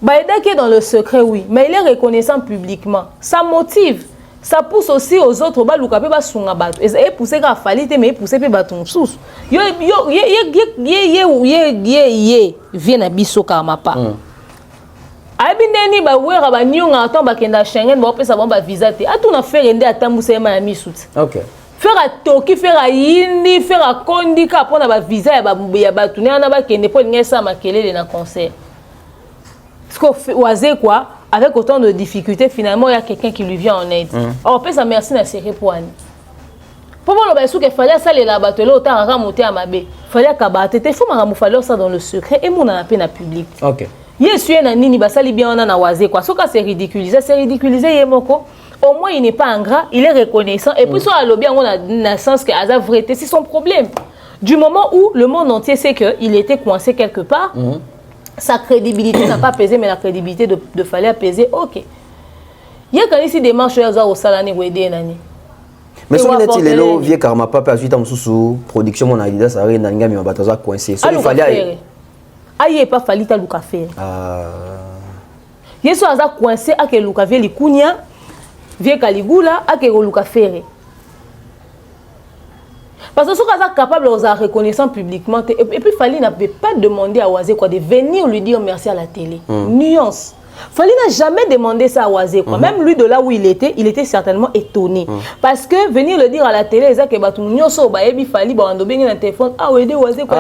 Baïda qui est dans le secret oui, mais il est reconnaissant publiquement. Ça motive. Ça pousse aussi aux autres ba luka pe ba sunga bato et pousser ka Fali te mais pousser pe baton sous. Yo vient na biso ka mapa. Abindeni ba wera ba nyonga ato ba kenda Schengen ba pesa ba visa te. Atuna faire ndé atambusa ma misut. OK. Faire à Toki, faire à Yindi, faire à Kondi ka pona ba visa ya ba batune na ba kende po ngesa makelele na concert. Ce qu'on oisé quoi avec autant de difficultés finalement il y a quelqu'un qui lui vient en aide. Alors peut ça merci na serrer pour Anne. Pour moi le baisou que fallait ça les labatelo autant ramonter à mabe. Fallait kabate te faut maramu fallait ça dans le secret et mon na peine public. OK. Yesu na nini basali bien na oisé quoi. Soka c'est ridiculisé yemoko. Au moins il n'est pas ingrat, il est reconnaissant et puis soit lobby on a na sens que Aza vrai c'est son problème. Du moment où le monde entier sait que il était coincé quelque part. Sa crédibilité n'a pas pesé, mais la crédibilité de fallait apaiser. OK. Il y a quand ici des marches au salani ou aider nani. Mais si on est il est là, vieux karma papa suite en sous production mon Adidas ça rien nanga mais bataza coincé. So il fallait aïe pas fallu ta luka faire. Yesu aza coincé à que luka vie likunya vieux Caligula à que luka faire. Parce que ce qu'on est capable de reconnaître publiquement, et puis Fali n'avait pas demandé à Oazé quoi de venir lui dire merci à la télé. Nuance. Fali n'a jamais demandé ça à Oazé quoi. Même lui de là où il était certainement étonné. Parce que venir le dire à la télé, c'est que Batunyoso Baebi Fali Bando bengi na téléphone, aider Oazé quoi,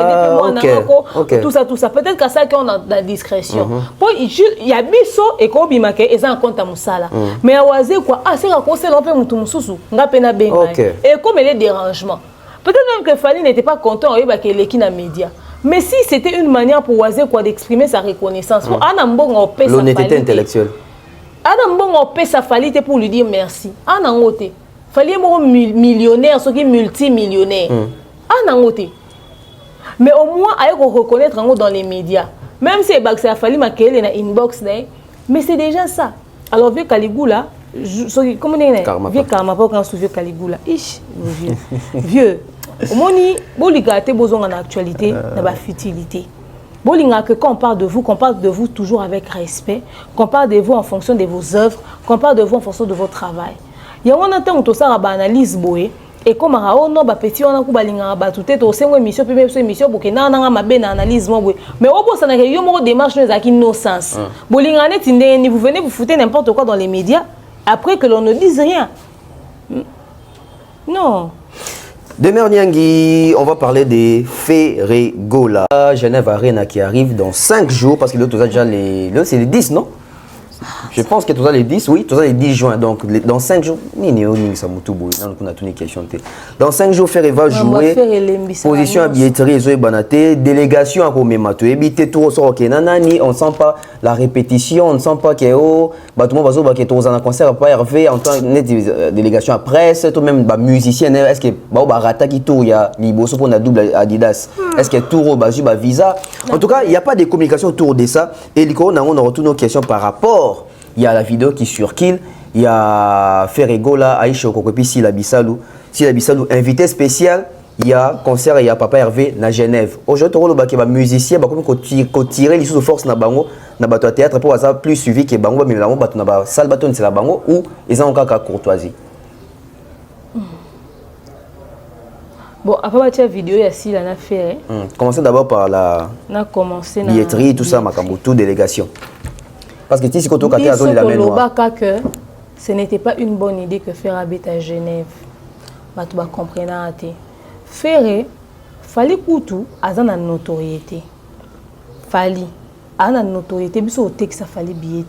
tout ça. Peut-être qu'à ça qu'on a la discrétion. Pour il y a biso et ko bimake et ça en compte à Moussala. Mais Oazé quoi, c'est un conseil on peut mutu mususu, nga pena benga. Et comme les dérangements. Peut-être même que Fally n'était pas content qu'il ait écrit dans les médias. Mais si c'était une manière pour Oisé quoi d'exprimer sa reconnaissance, l'honnêteté intellectuelle. Adam paie sa Fally pour lui dire merci. Anangote. Fally est millionnaire, ce qui est multimillionnaire. Anangote. Mais au moins, il faut reconnaître dans les médias. Même si c'est a Fally maquiller dans inbox, mais c'est déjà ça. Alors vieux Caligula, comment on dit? Vieux Karma, pas quand vieux Caligula. Ich, vieux. Vieux. Au moins, vous regardez besoin en actualité, dans la futilité. Quand on parle de vous, qu'on parle de vous toujours avec respect, qu'on parle de vous en fonction de vos œuvres, qu'on parle de vous en fonction de votre travail. Il y a un temps où tout ça a analyse boé et comme on a petit on a kubalinga ba tout est c'est une émission puis même émission pour que na ma ben analyse moi mais au bout ça n'a rien mo démarche nous qui no sens. Bolinga net ni vous venez vous foutez n'importe quoi dans les médias après que l'on ne dise rien. Non. Demain, Nyangui, on va parler des Ferregola. Genève Arena qui arrive dans 5 jours, parce que là, déjà c'est les 10, non? Je pense que tout ça les 10, oui, tout ça les 10 juin. Donc, dans 5 jours, dans 5 jours, Ferre va jouer position à billetterie et banaté, délégation à Romemato. Éviter tout au Kenanani, on ne sent pas la répétition, on ne sent pas que tout le monde va être en concert, pas Hervé, en tant que délégation à presse, tout même musicien, est-ce que Rata qui tourne, il y a Liboso pour la double Adidas, est-ce que Touro, Bazuba, Visa. En tout cas, il n'y a pas de communication autour de ça. Et on retourne aux questions par rapport. Il y a la vidéo qui circule, il y a Ferregola, Aïcha Okokopi, Sila Bissalou, invité spécial, il y a concert, il y a Papa Hervé à Genève. Aujourd'hui, on a musicien, qui tirer les sous de force dans le théâtre pour avoir plus suivi que Bango, mais dans la salle bâton, c'est la Bango, ou ils ont encore courtoisie. Bon, après la vidéo, il y a Sila n'a fait. Commencez d'abord par la billetterie, tout ça, toute délégation. Parce que si on a zone de la mémoire. Que ce n'était pas une bonne idée que Ferre habite à Genève. Tu vas comprendre. Ferre, fallait Koutou, a une notoriété. Fallait, a une notoriété, mais au texte, ça fallait billet.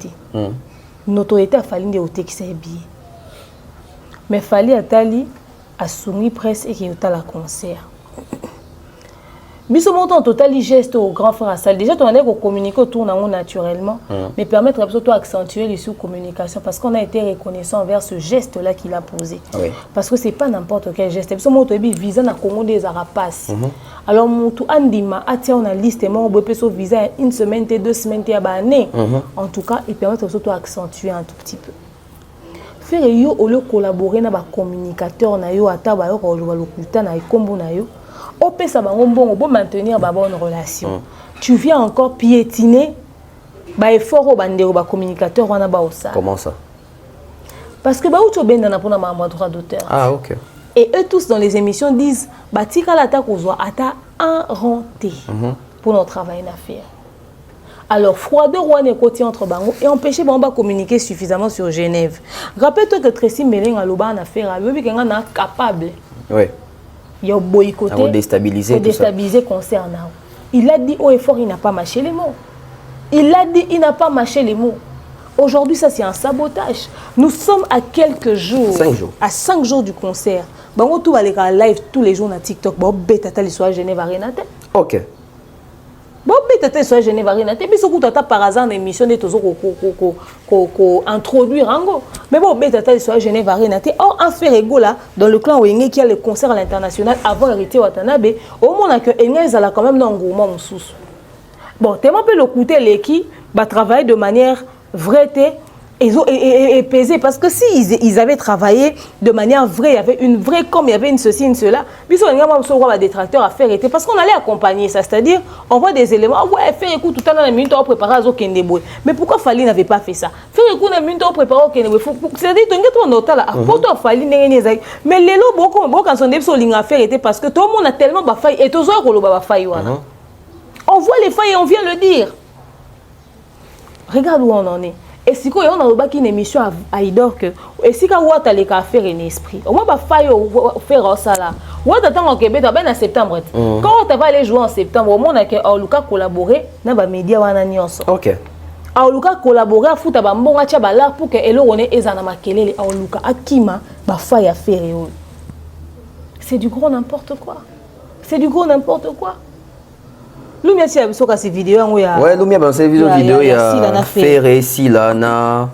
Notoriété, a fallait au texte, ça billet. Mais fallait à Tali, à soumis presse et qu'il y a la concert. Biso montant total geste au grand frère à salle. Déjà, on a communiqué autour naturellement, mais permettre surtout d'accentuer les sous-communications parce qu'on a été reconnaissant envers ce geste-là qu'il a posé. Oui. Parce que ce n'est pas n'importe quel geste. Biso montant visa na Congo des Arapaces. Alors, Moutou Andima a tiré une liste et mon visa une semaine, 2 semaines, année. En tout cas, il permet surtout d'accentuer un tout petit peu. Faire yo au lieu collaborer na ba communicateur na yo ata ba yo ko lokuta na ikombo na yo. Au pesa bango mbongo pour maintenir ba bonne relation. Tu viens encore piétiner ba effort au bandero ba communicateur wana ba osa. Comment ça? Parce que ba uto benda na pona ma droit d'auteur. Ah OK. Et eux tous dans les émissions disent ba tika la ta kozwa ata un renté pour notre travail à faire. Alors, froideur ou côté entre bango et empêcher Bamba communiquer suffisamment sur Genève. Rappelle-toi que Tracy Méling a l'oban à faire, lui qui est capable. Oui. Il a boycotté. Il a déstabilisé. Déstabilisé concernant. Il a dit haut et fort, il n'a pas mâché les mots. Il a dit, il n'a pas mâché les mots. Aujourd'hui, ça c'est un sabotage. Nous sommes à quelques jours. 5 jours. À 5 jours du concert. Bango tout va aller live tous les jours dans TikTok. Bon, bête à l'histoire Genève Arena. OK. Bon, peut-être soit Genève Arena, mais ce que par hasard l'émission de toujours introduire Rango. Mais bon, peut-être soit Genève Arena. Or, en fait là, dans le clan Wenge qui a le concert à l'international avant Héritier Watanabe, au moins que Engels a quand même un gourmand sous. Bon, tellement peu le côté l'équipe va travailler de manière vraie et pesé parce que si ils avaient travaillé de manière vraie, il y avait une vraie comme il y avait une ceci, une cela, puis on a des tracteurs à faire parce qu'on allait accompagner ça, c'est-à-dire on voit des éléments, ouais, faire écoute tout le temps dans la minute on prépare à Okendeboy. Mais pourquoi Fally n'avait pas fait ça? Faire écoute dans la minute on prépare à Okendeboy, c'est-à-dire tu as noté là, pourquoi Fally n'est mais les lots beaucoup quand on dit sur ligne à faire était parce que tout le monde a tellement de failles et tous autres ba failles on voit les failles et on vient le dire. Regarde où on en est. Et si on a une émission à Idor que et si quand on a les faire un esprit au moins pas faire ça là on attend au Québec en septembre quand on va aller jouer en septembre au moins on a que Luka collaborer na ba média wana nyonso. OK. Luka collaborer à futa ba mbonga tia ba là pour que elo on ezana makelele Luka akima ba faille à faire c'est du gros n'importe quoi. C'est du gros n'importe quoi. Lumia si abiso ka ces vidéos ngo ya. Ouais, Lumia ba ces vidéos ya Ferré Sila na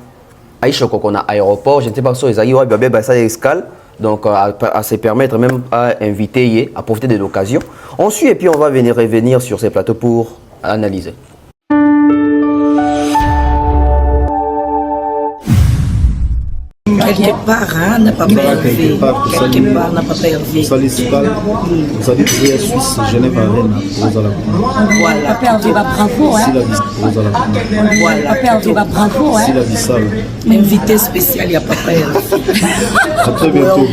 Aïcha Koko na aéroport, je ne sais pas si ezali wa ba ça escale. Donc à se permettre même à inviter à profiter de l'occasion. On suit et puis on va revenir sur ces plateaux pour analyser. Quelque part, n'a pas perdu. Quelque part, n'a pas perdu. Vous allez trouver Suisse, Genève, Arène, vous allez. Voilà. Perdu, bravo, hein. Voilà. Perdu, bravo, hein. Invité spécial, il n'y a pas perdu. À très bientôt.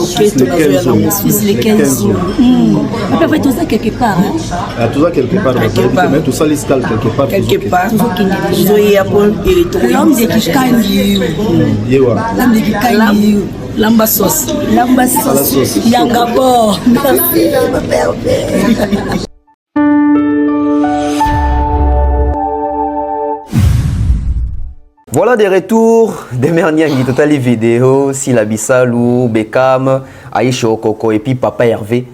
Suisse, les 15 jours. Après, vous tout ça quelque part, hein. Tout ça quelque part. Mais tout ça, l'escale quelque part. Quelque part. Vous avez appris l'homme de Kishkani. L'homme de Kishkani. Lamba sauce. Lamba sauce. Yangabo. Merci. Voilà des retours des Merniangi, totali vidéo, Sila Bissalou, Beckham, Aïcha Okoko et puis Papa Hervé.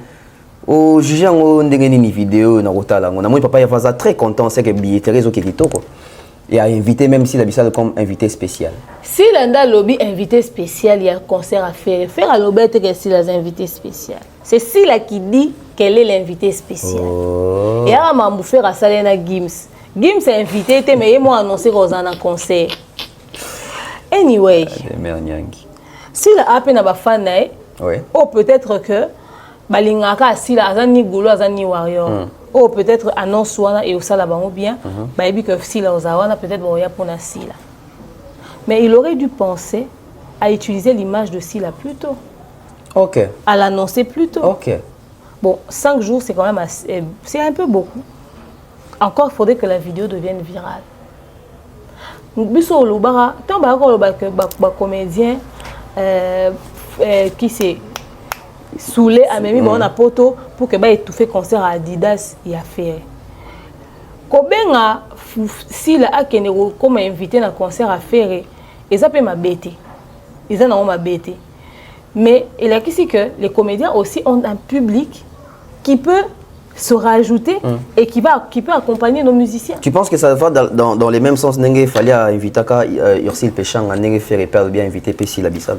Au juge en une vidéo na rotala, on a moi Papa Hervé très content, c'est que billetterie zo kitoko quoi. Et a invité même Sila Bissalou comme invité spécial. Si l'anda lobby invité spécial, il y a un concert à faire. Faire à l'obète que Sila est invité spécial. C'est Sila qui dit qu'elle est l'invité spécial. Et à Mamou faire à Salena Gims. Gims est invité, mais moi annoncé qu'on a un concert. Anyway, si la appel n'a pas fan, ou peut-être que balingaka si la azani golo azani warrior, ou peut-être annonce wana et au salabango bien, bah et que si la ozawana peut-être boya pour na si la. Mais il aurait dû penser à utiliser l'image de Sila plus tôt. Ok. À l'annoncer plus tôt. Ok. Bon, 5 jours c'est quand même assez, c'est un peu beaucoup. Encore, il faudrait que la vidéo devienne virale. Biso Lubara, tant que comédien qui s'est saoulé à même on a poto pour que étouffer concert à Adidas et à faire. Kobenga si la akene comme invité na concert à faire et ça peut m'abêter. Ils en ont m'abêter. Mais il a ici que les comédiens aussi ont un public qui peut se rajouter et qui peut accompagner nos musiciens. Tu penses que ça va dans les mêmes sens? Il fallait inviter Ursil Péchang à faire perdre bien inviter Pessi la Bissab.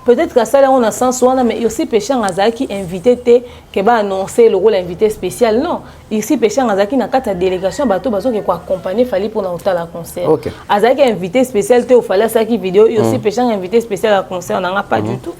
Peut-être qu'à ça on a sens mais Ursil Péchang a qui invité qui va annoncer le rôle invité spécial. Non, Ursil Péchang a qui n'a qu'à ta délégation bateau qui quoi accompagner fallait pour notre la concert. Azaki invité spécial au fallait ça qui vidéo Ursil Péchang invité spécial à concert on n'en a pas du tout.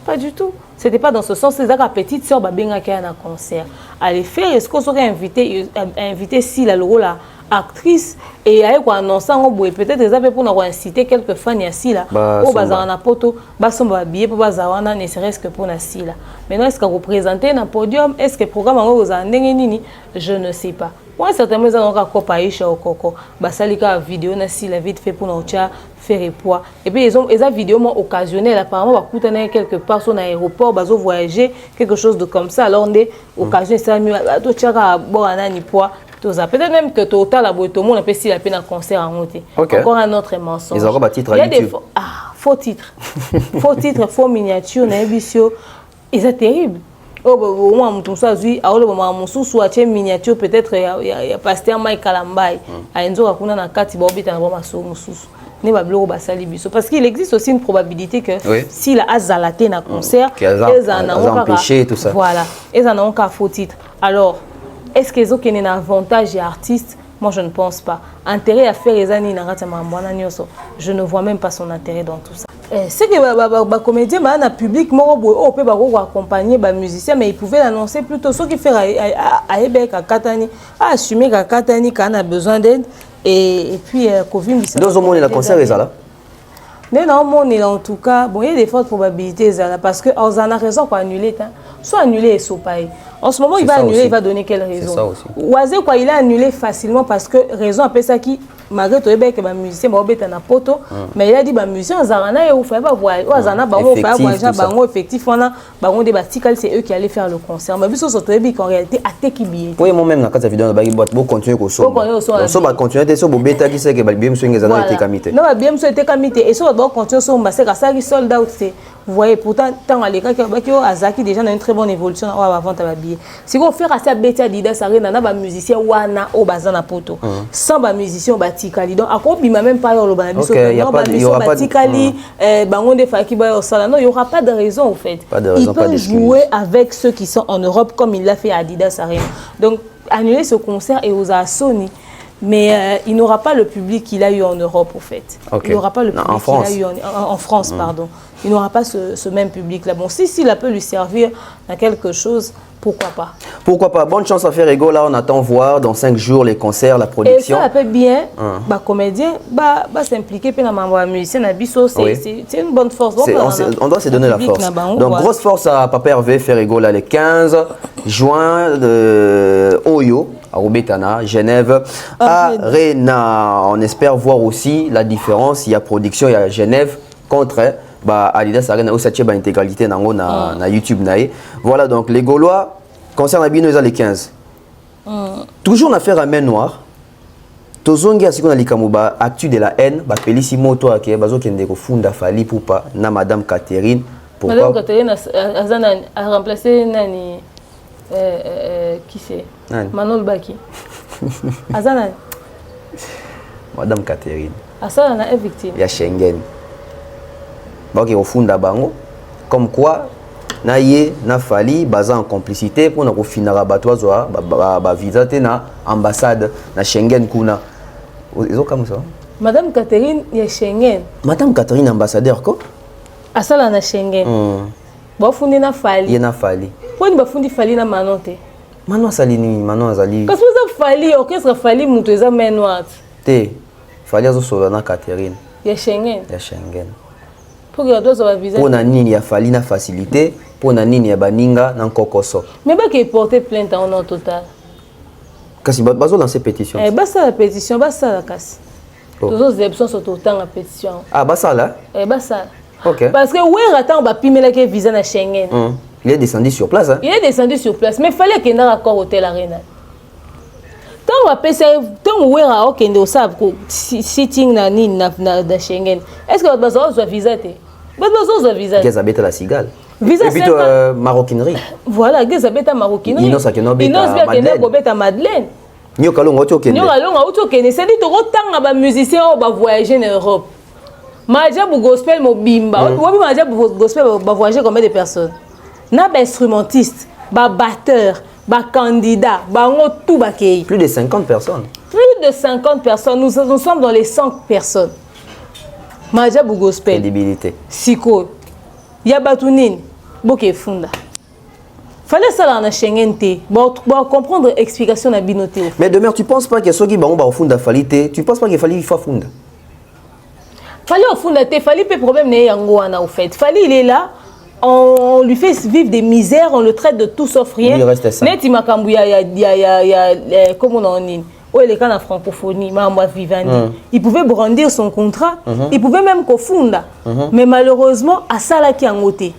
Pas du tout. C'était pas dans ce sens, c'est la petite sœur Babenga qui a un concert. Aller faire, est-ce qu'on serait invité si la rôle actrice et avec quoi annoncer peut-être des appels pour nous inciter quelques fans ici là au bazar na poto basomba billet pour bazar ne serait-ce que pour nasi là. Maintenant est-ce que représenter un podium, est-ce que programme aux andenge nini, je ne sais pas. Moi certainement ça donc à Aïcha Okoko basalika vidéo nasi la vite fait pour nous faire et poids et puis ils ont vidéo occasionnelle apparemment va coûter quelque part sur l'aéroport bazo voyager quelque chose de comme ça alors on est occasion ça mieux to tchaka bon anani poids. Peut-être même que total à tout le monde a pu la peine à concert en monter. Encore un autre mensonge. Ils auront titre il y a des faux titres. Faux titres, faux miniatures, ils sont terribles. Oh moi mon ça lui a le moment mon sous soit miniature peut-être il y a pasteur Mike Kalambai a enzo akuna na kati ba obita na ba so mususu. Ne ba bloko ba sali biso parce qu'il existe aussi une probabilité que si la azalaté na concert ils en ont empêché tout ça. Voilà, ils en ont qu'à faux titres. Alors est-ce qu'ils ont un avantage artiste? Moi, je ne pense pas. Intérêt à faire les années, je ne vois même pas son intérêt dans tout ça. C'est que les comédiens, le public, on peut accompagner les musiciens, mais ils pouvaient l'annoncer plutôt. Ce qui fait à Ebek, à Katani, à assumer qu'à Katani, quand on a besoin d'aide. Et puis, Covid, dans au monde, il y a concert, là. Non, en tout cas, bon, il y a des fortes probabilités parce qu'on a raison pour annuler. Soit annuler et sopailler. En ce moment, il va annuler, aussi. Il va donner quelle raison? Oisé, quoi, il a annulé facilement parce que raison après ça qui, malgré tout, que les musiciens vont être en poto, mais il a dit que les musiciens, ils vont faire voyager, effectif, c'est eux qui allaient faire le concert. Mais vu qu'en réalité, à tes qui billet. Oui, moi-même, dans cette vidéo, je vais continuer à continuer sur le bêta qui sait que bien sûr, ils ont été camités. Non, bien sûr, été camités. Et ça, on va continuer sur le sold out. Vous voyez, pourtant, tant à l'écart, Azaki déjà a une très bonne évolution avant de billet. Si vous faites assez Betty Adidas, ça rien n'a pas musicien wana au bazana poto. Sans ba musicien batikali. Donc à quoi bima même pas au banabiso. Il y aura pas batikali, bangon de faki ba au sala. Non, il y aura pas de raison au fait. Il peut jouer avec ceux qui sont en Europe comme il l'a fait à Adidas Arena. Donc annuler ce concert et aux Sony. Mais il n'aura pas le public qu'il a eu en Europe, au fait. Okay. Il n'aura pas le public qu'il a eu en France, pardon. Il n'aura pas ce même public-là. Bon, si il peut lui servir à quelque chose, pourquoi pas? Pourquoi pas? Bonne chance à Ferrego. Là, on attend voir dans 5 jours les concerts, la production. Et ça peut bien, comédien, s'impliquer dans la musicien, c'est une bonne force. On doit se donner la force. Donc, grosse force à Papa Hervé Ferrego, là, les 15 juin de Oyo. À Robetana, Genève, Arena. On espère voir aussi la différence. Il y a production, il y a Genève contre Adidas Arena. Aussi, il y a intégralité na YouTube. Voilà, donc les Gaulois, concernant Bino, ils ont les 15. Toujours une affaire à main noire. Tozongi a sikona likamuba actu de la haine. Pelisi moto ake bazo kende ko funda fali pour pas na Madame Catherine. Madame Catherine a remplacé Nani. Qui c'est? Manol Baki. Azana. Madame Catherine. Azana est victime. Il y a Schengen. Donc il y a au fond d'Abango. Comme quoi, naïe, na fali, basé en complicité pour nous finir à Batoisoa, visa na ambassade na Schengen kuna. Ils ont comme ça. Madame Catherine, il y a Schengen. Madame Catherine ambassadeur quoi? Azana na Schengen. Bon fondé na fali. Il y a na fali. Pourquoi ne pas fali na manote? Manon salini, Manon azali. Parce que vous avez fali, orchestre fali mutueza main noire. Te, fali azo solana Catherine. Il y a Schengen. Il y a Schengen. Pour que doit avoir visa. Pour na nini ya fali na facilité, pour na nini ya baninga na kokoso. Mais pas qu'il porter plainte en nom total. Kasi bazo lancer pétition. Bah ça la pétition, bah ça la casse. Tous les options sont autant la pétition. Ah bah ça là. Bah ça. OK. Parce que ouais attends ba pimer la que visa na Schengen. Il est descendu sur place. Hein? Il est descendu sur place, mais il fallait qu'il y ait un accord au Hôtel Arena. Tant qu'on a un sitting dans Schengen, est-ce que votre besoin de visa? Votre besoin de visa? Vous avez la cigale. Visa c'est maroquinerie. Voilà, vous avez la maroquinerie. Ils n'ont pas Madeleine. Nous allons c'est dit que les musiciens vont voyager en Europe. Maja pour gospel mobimba. Oui, Maja pour gospel va voyager combien de personnes? Na instrumentiste, batteur, candidat, tout bakei. Plus de 50 personnes. Plus de 50 personnes. Nous sommes dans les 100 personnes. Maja bu gospel. Crédibilité. Siko. Ya batunin. Boke funda. Fallait ça là en Schengen te. Bon comprendre explication na binoté. Mais demain tu penses pas que ceux qui ba funda falité, tu penses pas qu'il fallait funda? Fallait au funda te, fallait pas problème né yango ana au fait. Fallait il est là. On lui fait vivre des misères, on le traite de tout sauf rien. Il reste ça. Net Makambu, il y a comme on dit, il est quand la francophonie, il pouvait brandir son contrat, il pouvait même confondre. Mais malheureusement, à ça là qui a ngoté.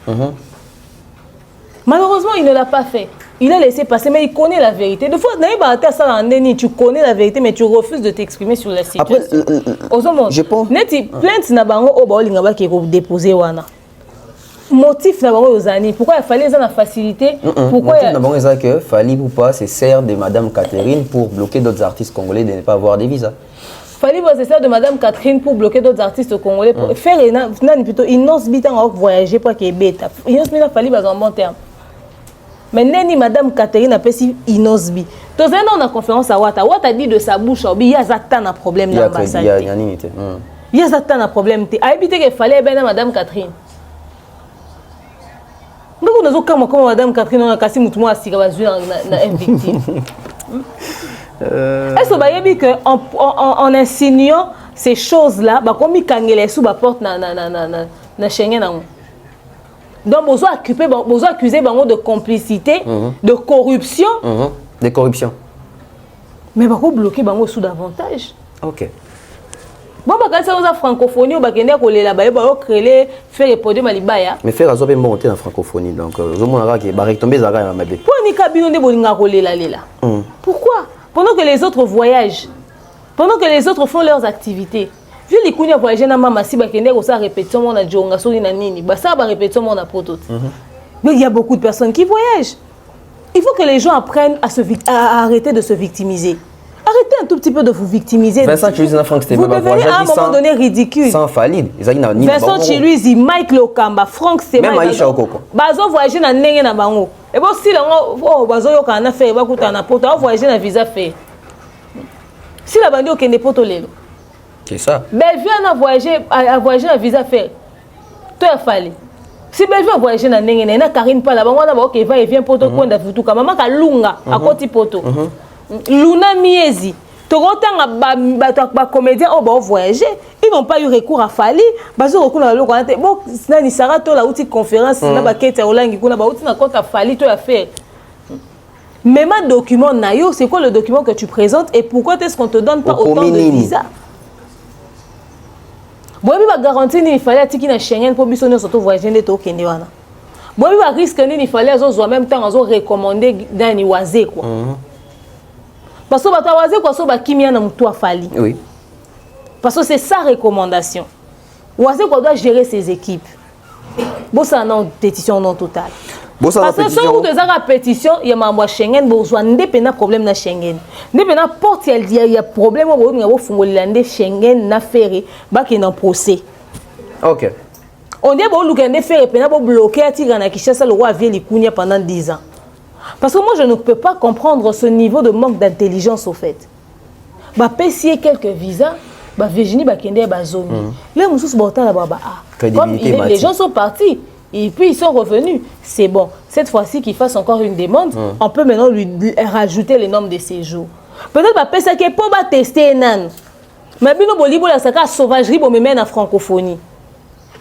Malheureusement, il ne l'a pas fait. Il a laissé passer, mais il connaît la vérité. De fois, tu connais la vérité, mais tu refuses de t'exprimer sur la situation. Après, je pense. Net plainte na bango au baolinga qui est déposé wana. Motif d'abord aux années. Pourquoi il fallait la facilité? Pourquoi motif d'abord il que fallait ou pas c'est sert de Madame Catherine pour bloquer d'autres artistes congolais de ne pas avoir des visas. Fallait c'est sert de Madame Catherine pour bloquer d'autres artistes congolais pour faire plutôt ils n'osent pas voyager pour qu'il bêta. Ils n'osent pas fallait en bon terme. Mais nani Madame Catherine a pas si inosbi. Tous les ans on a conférence à Ouattara. Ouattara dit de sa bouche il y a un problème d'ambassade. Il y a une unité. Il y a un problème. A habité qu'il fallait bien Madame Catherine. Nous avons comme Madame Catherine, on a cassé tout le monde à victime. Est-ce que en insinuant ces choses-là, comme il kangele sous la porte na Schengen, donc vous accusez de complicité, de corruption. De corruption. Mais vous bloquez sous davantage. Ok. Bon, quand ça la francophonie, on va créer, faire les produits malibaya. Mais faire la monter en francophonie, donc pourquoi? Pendant que les autres voyagent, pendant que les autres font leurs activités, Vieux les kounia voyager na mama si bakende ko sa répétition mon na jonga so na nini. Ba ça ba répétition mon na prototype. Mais il y a beaucoup de personnes qui voyagent. Il faut que les gens apprennent à arrêter de se victimiser. Arrêtez un tout petit peu de vous victimiser. Vincent Chiluizi, Franck Stéphane, vous devenez à un moment donné ridicule. Sans Falid. Vincent Chiluizi, Mike Lokamba, Franck Stéphane. Même Aïcha Okoko. Bazo voyager na ndenge na bango. Et bon si là oh bazo yo kana faire ba kuta na poto, voyager na visa fait. Si la bandi okende poto lelo. C'est ça. Bellevue a voyagé na visa fait. Toi a fallu. Si Bellevue a voyagé na ndenge na Karine pas là bango na ba OK va et vient poto konda futuka mama ka lunga akoti poto. Luna Miezi, Torotanga ba comédien oh ba voyager, ils n'ont pas eu recours à Fali, bazo recours na loko na te. Bon, na ni sarato la outil conférence na ba kete olangi kuna ba outil na compte à Fali to a faire. Même un document nayo, c'est quoi le document que tu présentes et pourquoi est-ce qu'on te donne pas autant de visa? Bon, il va garantir il fallait atiki na Schengen pour biso surtout voyager de to kende wana. Bon, il va risquer il fallait en même temps en recommander dans ni wazé quoi. Parce que batawaze kwa so ba kimia na mtu afali. Oui. Parce que c'est sa recommandation. Wazé quoi doit gérer ses équipes. Bon ça non pétition non totale. Bon ça parce que si vous avez une pétition, il y a un Schengen, vous avez un problème dans Schengen. N'importe il y a problème au niveau de Schengen na ferré, bah qui est en procès. OK. On dit bon le faire et pour bloquer à Tigana Kinshasa le roi Vieux Kounia pendant 10 ans. Parce que moi, je ne peux pas comprendre ce niveau de manque d'intelligence, au fait. Bah, payer quelques visas, bah, Virginie, bah, Kende, bah, Zomi. Là, les gens sont partis. Et puis, ils sont revenus. C'est bon. Cette fois-ci, qu'il fasse encore une demande, on peut maintenant lui rajouter les nombres de séjour. Peut-être, bah, ça qui est pour tester, nan. Mais, bien, bon, la saka sauvagerie, bon, me mène en francophonie.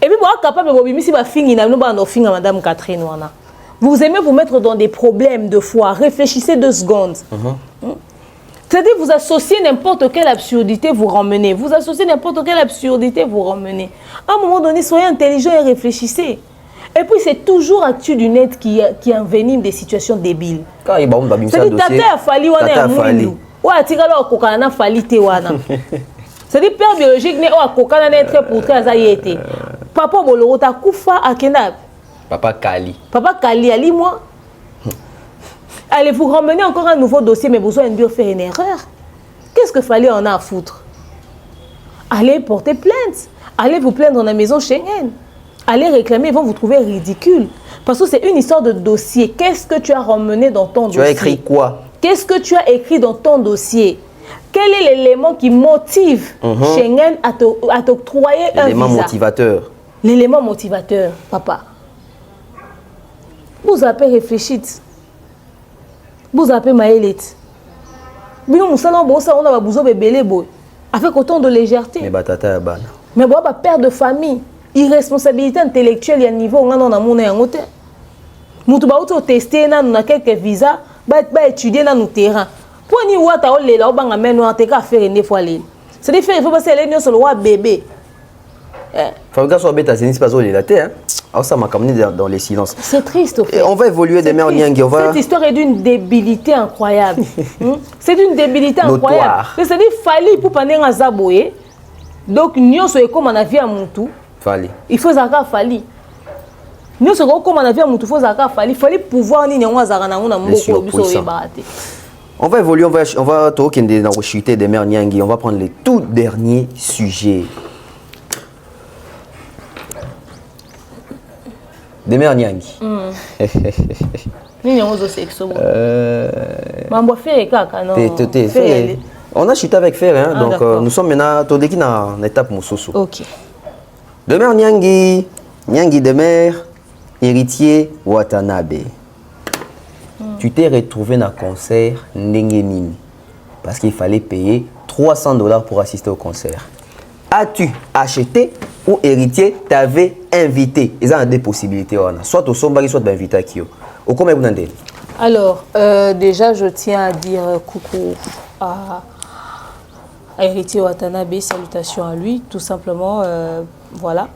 Et puis, bon, capable de bon, si, bah, finir, Madame Catherine, wana. Vous aimez vous mettre dans des problèmes de foi. Réfléchissez 2 secondes. C'est-à-dire vous associez n'importe quelle absurdité, vous ramenez. Vous associez n'importe quelle absurdité, vous ramenez. À un moment donné, soyez intelligent et réfléchissez. Et puis c'est toujours Actu du net qui envenime des situations débiles. C'est-à-dire Tata a fallu wana mouilou. Ou a tiré alors kokana falli te wana. C'est-à-dire père biologique ne o kokana n'être pour très ayete. Papa boloro ta kufa akenda. Papa Kali. Papa Kali, allez moi. Allez vous ramener encore un nouveau dossier, mais vous avez faire une erreur. Qu'est-ce que fallait en a à foutre? Allez porter plainte. Allez vous plaindre dans la maison Schengen. Allez réclamer, ils vont vous trouver ridicule. Parce que c'est une histoire de dossier. Qu'est-ce que tu as ramené dans ton dossier? Tu as écrit quoi? Qu'est-ce que tu as écrit dans ton dossier? Quel est l'élément qui motive Schengen à t'octroyer un visa? L'élément motivateur. L'élément motivateur, papa. Vous avez réfléchi. Vous avez maïlit. Bien, nous savons que on a besoin de bébé avec autant de légèreté. Mais batata ban. Mais bon, père de famille, irresponsabilité intellectuelle, il y a un niveau on a dans mon hôtel. Nous devons tester na quelques visas, ba étudier dans nos terrains. Pour ni wata ole la obanga meno anteka faire une fois les. C'est des faire il faut passer les sur le roi bébé. Fabrica soit bête, c'est pas ça la terre. Alors ça m'a ramené dans les silences. C'est triste au fait. Et on va évoluer demain en Niangi. Cette histoire est d'une débilité incroyable. C'est d'une débilité incroyable. C'est-à-dire fallait pour paner un zaboé. Donc nous sommes comme on a vu à Moutou. Fallait. Il faut zaka fallait. Nous sommes comme on a vu à Moutou. Il faut zaka fallait. Fallait pouvoir ni n'yonga zaka na mona mboko biso ebaraté. On va évoluer, on va toquer dans chuter demain en Niangi. On va prendre les tout derniers sujets. Demain Niangi. On a chuté avec Fer, hein, donc nous sommes maintenant en étape Moussousou. Ok. Demain Niangi, Niangi de mer, héritier Watanabe. Tu t'es retrouvé dans un concert Nengenini parce qu'il fallait payer $300 pour assister au concert. As-tu acheté ou héritier t'avait invité? Ils ont deux possibilités. Soit au Sombari, soit d'inviter à Kyo. Au combien vous n'avez? Alors, déjà, je tiens à dire coucou à héritier Watanabe, salutations à lui, tout simplement, voilà.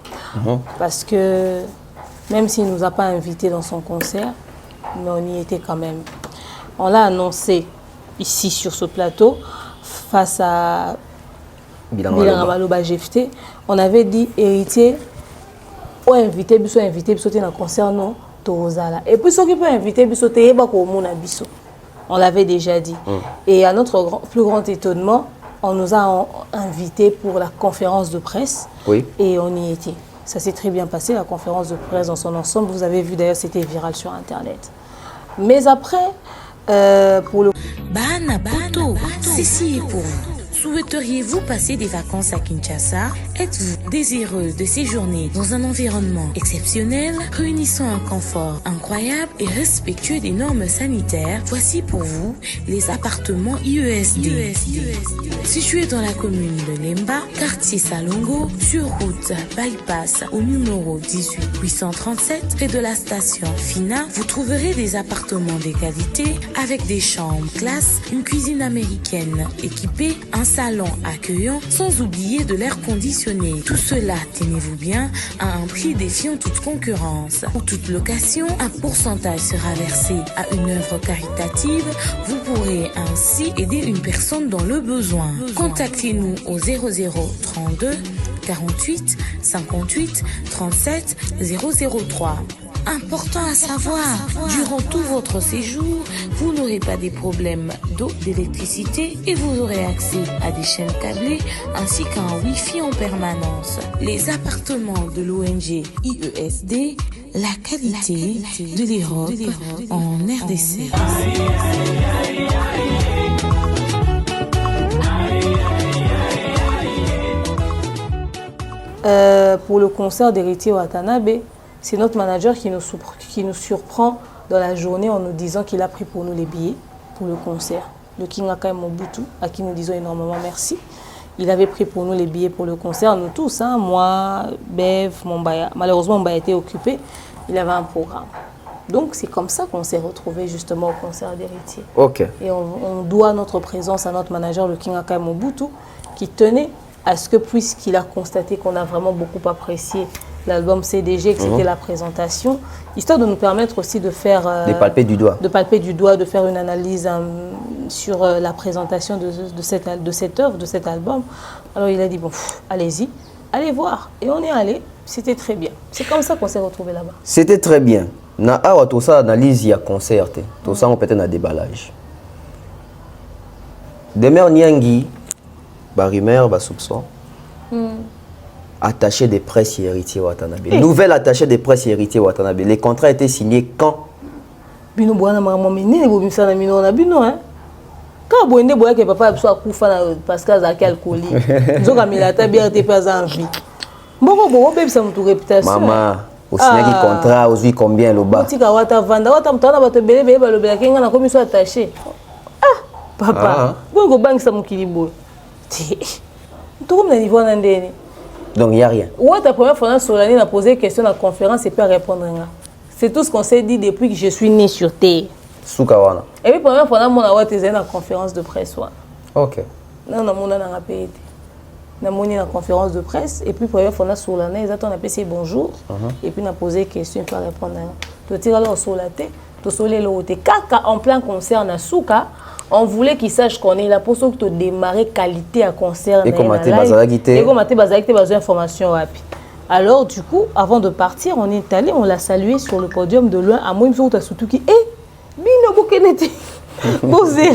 Parce que même s'il ne nous a pas invités dans son concert, mais on y était quand même. On l'a annoncé ici sur ce plateau face à Bilanga Maloba GFT, on avait dit héritier ou invité sauter dans concert non Torozala. Et puis ceux qui peuvent inviter sauter on l'avait déjà dit. Et à notre plus grand étonnement, on nous a invités pour la conférence de presse. Oui. Et on y était. Ça s'est très bien passé, la conférence de presse dans son ensemble. Vous avez vu d'ailleurs, c'était viral sur Internet. Mais après, pour le... Ceci est pour vous. Souhaiteriez-vous passer des vacances à Kinshasa? Êtes-vous désireux de séjourner dans un environnement exceptionnel, réunissant un confort incroyable et respectueux des normes sanitaires? Voici pour vous les appartements IESD. Situés dans la commune de Lemba, quartier Salongo, sur route Bypass au numéro 18837, près de la station Fina, vous trouverez des appartements de qualité avec des chambres classe, une cuisine américaine équipée, un salon accueillant, sans oublier de l'air conditionné. Tout cela, tenez-vous bien, à un prix défiant toute concurrence. Pour toute location, un pourcentage sera versé à une œuvre caritative. Vous pourrez ainsi aider une personne dans le besoin. Contactez-nous au 0032 48 58 37 003. Important à savoir, durant tout votre séjour, vous n'aurez pas des problèmes d'eau, d'électricité et vous aurez accès à des chaînes câblées ainsi qu'à un Wi-Fi en permanence. Les appartements de l'ONG IESD, la qualité de l'Europe en RDC. Pour le concert d'Héritier Watanabe, c'est notre manager qui nous surprend dans la journée en nous disant qu'il a pris pour nous les billets pour le concert. Le King Akai Mobutu, à qui nous disons énormément merci. Il avait pris pour nous les billets pour le concert, nous tous, hein, moi, Bev, Mombaya. Malheureusement, Mombaya était occupé, il avait un programme. Donc c'est comme ça qu'on s'est retrouvés justement au concert d'Héritier. Ok. Et on doit notre présence à notre manager, le King Akai Mobutu, qui tenait à ce que, puisqu'il a constaté qu'on a vraiment beaucoup apprécié l'album CDG, que c'était la présentation, histoire de nous permettre aussi de faire... de palper du doigt. De palper du doigt, de faire une analyse sur la présentation de cette œuvre, de cet album. Alors il a dit, bon, allez-y, allez voir. Et on est allé, c'était très bien. C'est comme ça qu'on s'est retrouvés là-bas. C'était très bien. Na awa tout ça analyse il y a concert, tout ça on peut être un déballage. Demer Niangi, Barimer, Bassoupson. Attaché des presse Héritier Watanabe. Nouvelle attaché des presse Héritier Watanabe. Les contrats étaient signés quand? Bino boana mama mine bo misana mino na bino hein. Ka boende boya ke papa so akufa na parce que za alcoolique. Nzoka milata bien te pas envie. Mboko bo bebisa mutu réputation. Maman, au signé contrat, aux combien le bas? Tika wata vanda wata mutana bato belebe balobela kenga na komi so attaché. Ah, papa. Bongo bangisa mukili boy. Tout comme na niveau na ndeni. Donc il n'y a rien. Ouais, ta première fois, Solani a posé une question dans la conférence et pas répondre. C'est tout ce qu'on s'est dit depuis que je suis né sur Terre. Soukawana. Et puis, première fois, on a été dans la conférence de presse. Ok. Non, on a payé. On a été dans la conférence de presse. Et puis, première fois, Solani, on a passé bonjour. Et puis, on a posé une question et pas répondre. Tu tires alors sur la tête. Tu soleil le haut. Kaka en plein concert na Souka. On voulait qu'il sache qu'on est là pour ça que tu démarrer qualité à concert. Et comment tu as besoin d'informations rapides. Alors, du coup, avant de partir, on est allé, on l'a salué sur le podium de loin. À moi, il me dit, surtout qui est Bino Bokenete. Posé.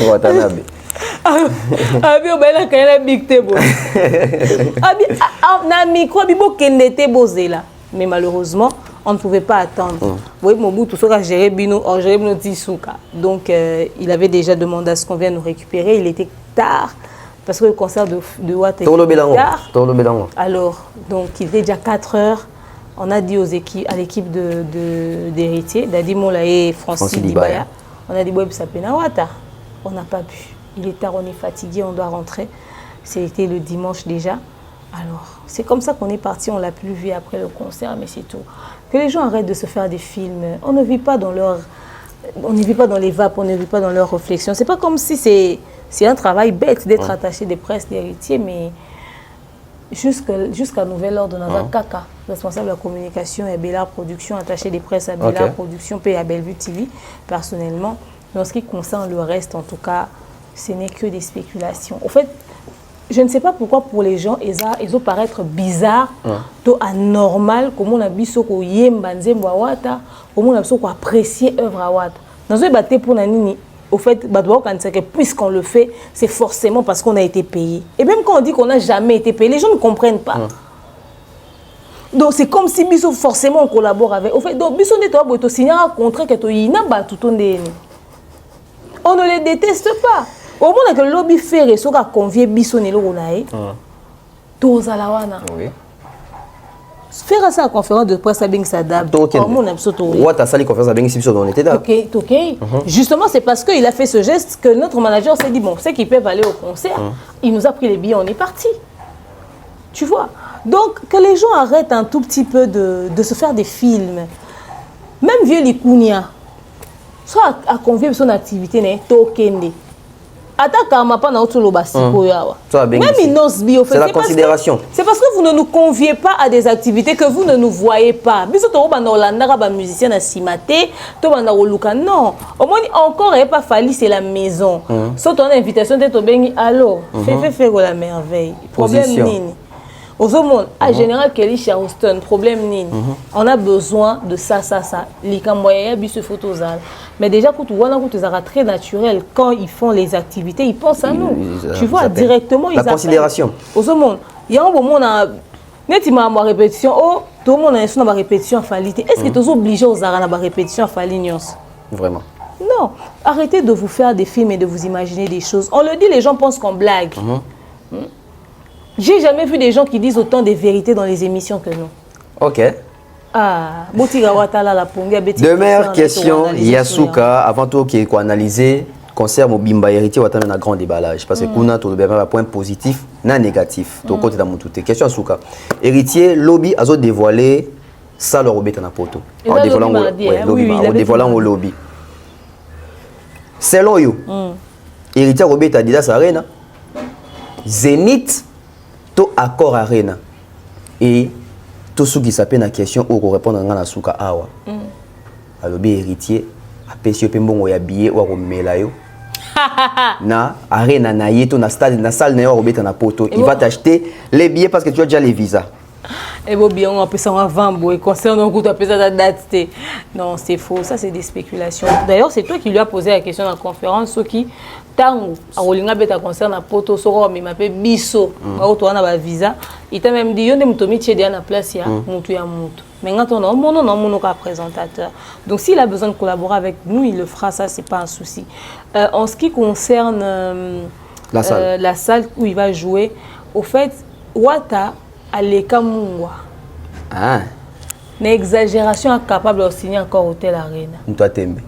Watanabe. Abi, on va aller à la big table. Abi, na micro, Bibo Kenete posé là. Mais malheureusement, on ne pouvait pas attendre. Vous voyez, Mobutu, tout ça a géré Bino Tissouka. Donc, il avait déjà demandé à ce qu'on vienne nous récupérer. Il était tard, parce que le concert de Watt était tard. Alors, donc, il était déjà 4 heures. On a dit à l'équipe d'Héritier, Dadi Mola et Francis Dibaya, on a dit, on n'a pas pu. Il est tard, on est fatigué, on doit rentrer. C'était le dimanche déjà. Alors, c'est comme ça qu'on est parti, on l'a plus vu après le concert, mais c'est tout. Que les gens arrêtent de se faire des films. On ne vit pas dans les vapes, on ne vit pas dans leurs réflexions. C'est pas comme si c'est un travail bête d'être attaché des presses d'Héritier, mais jusqu'à nouvel ordre, on a Kaka, responsable de la communication et Bellard Production, attaché des presses à Bellard Production, puis à Bellevue TV, personnellement. Mais en ce qui concerne le reste, en tout cas, ce n'est que des spéculations. En fait, je ne sais pas pourquoi pour les gens, ils ont paraître bizarre, to anormal, comme on a vu ce qu'on yemba nzembo awata, comme on a vu ce qu'on apprécie œuvre awata. Dans un bâté pour nanini, au fait, puisqu'on le fait, c'est forcément parce qu'on a été payé. Et même quand on dit qu'on n'a jamais été payé, les gens ne comprennent pas. Donc c'est comme si Bisso forcément on collabore avec. Au fait, donc Bisso n'est pas pour signer un contrat que tu n'as pas tout on ne les déteste pas. Au moment que le lobby fait ce qu'a convié Bisso n'est l'eau naï. Tous à la wana. Oui. Faire ça à conférence de presse à Bing Sadab. Ouais, t'as sali conférence à Bing Sibso dans l'été. Ok. Justement, c'est parce qu'il a fait ce geste que notre manager s'est dit bon, c'est qu'ils peuvent aller au concert. Il nous a pris les billets, on est parti. Tu vois. Donc, que les gens arrêtent un tout petit peu de se faire des films. Même vieux Likounia, soit à convier son activité, n'est tokende. Attaque à ma pas dans le bas. Même Inosbi, c'est la considération. C'est parce que vous ne nous conviez pas à des activités que vous ne nous voyez pas. Biso to ba na Olanda ba musicien na Simate, to ba na Oluka non. Au moins encore et pas fallu c'est la maison. Sauf ton invitation de to bengi allo, fais la merveille. Problème nini. Aux hommes, à Général Kelly Charleston, problème nini. On a besoin de ça. Les camoyens, bis photos. Mais déjà, quand tu vois, c'est très naturel. Quand ils font les activités, ils pensent à nous. Tu vois, directement, ils appellent. La considération. Aux hommes, il y a un moment, ma répétition. Oh, tout le monde a une répétition à faliter. Est-ce que tu es obligé aux arts à la répétition à faliter? Vraiment. Non. Arrêtez de vous faire des films et de vous imaginer des choses. On le dit, les gens pensent qu'on blague. J'ai jamais vu des gens qui disent autant de vérités dans les émissions que nous. Ok. Dernière question, Yasuka, avant tout qui est analysé, concert Mobimba héritier, on a un grand déballage. parce que kuna tout le point positif, non négatif. Tout côté dans mon tout. Question Yasuka. Héritier, lobby a dévoilé ça le robet en poto. En dévoilant au lobby. Selon you, héritier robet a dit ça arena. Zénith to accord arena et tout ce qui s'appelle la question où répondre à la souka awa alors bien héritier a pêché pembongo ya billet ou remela yo na arena na yeto na stade na salle na yo robeta na poto il va t'acheter les billets parce que tu as déjà les visas. Et bon bien on appelle ça un vambo et concernant on appelle ça la date. Non, c'est faux, ça c'est des spéculations. D'ailleurs, c'est toi qui lui as posé la question dans la conférence ce qui tango a rolinga beta concerne na poto soko mais m'appelle biso ba to na ba visa il t'a même dit yonde mutomi tchedi na place ya mutu ya mutu mais quand on a mon ka présentateur donc s'il a besoin de collaborer avec nous il le fera, ça c'est pas un souci. En ce qui concerne la salle où il va jouer, au fait Wata aleka mungwa n'exagération incapable de signer encore Hôtel Arena toi tembe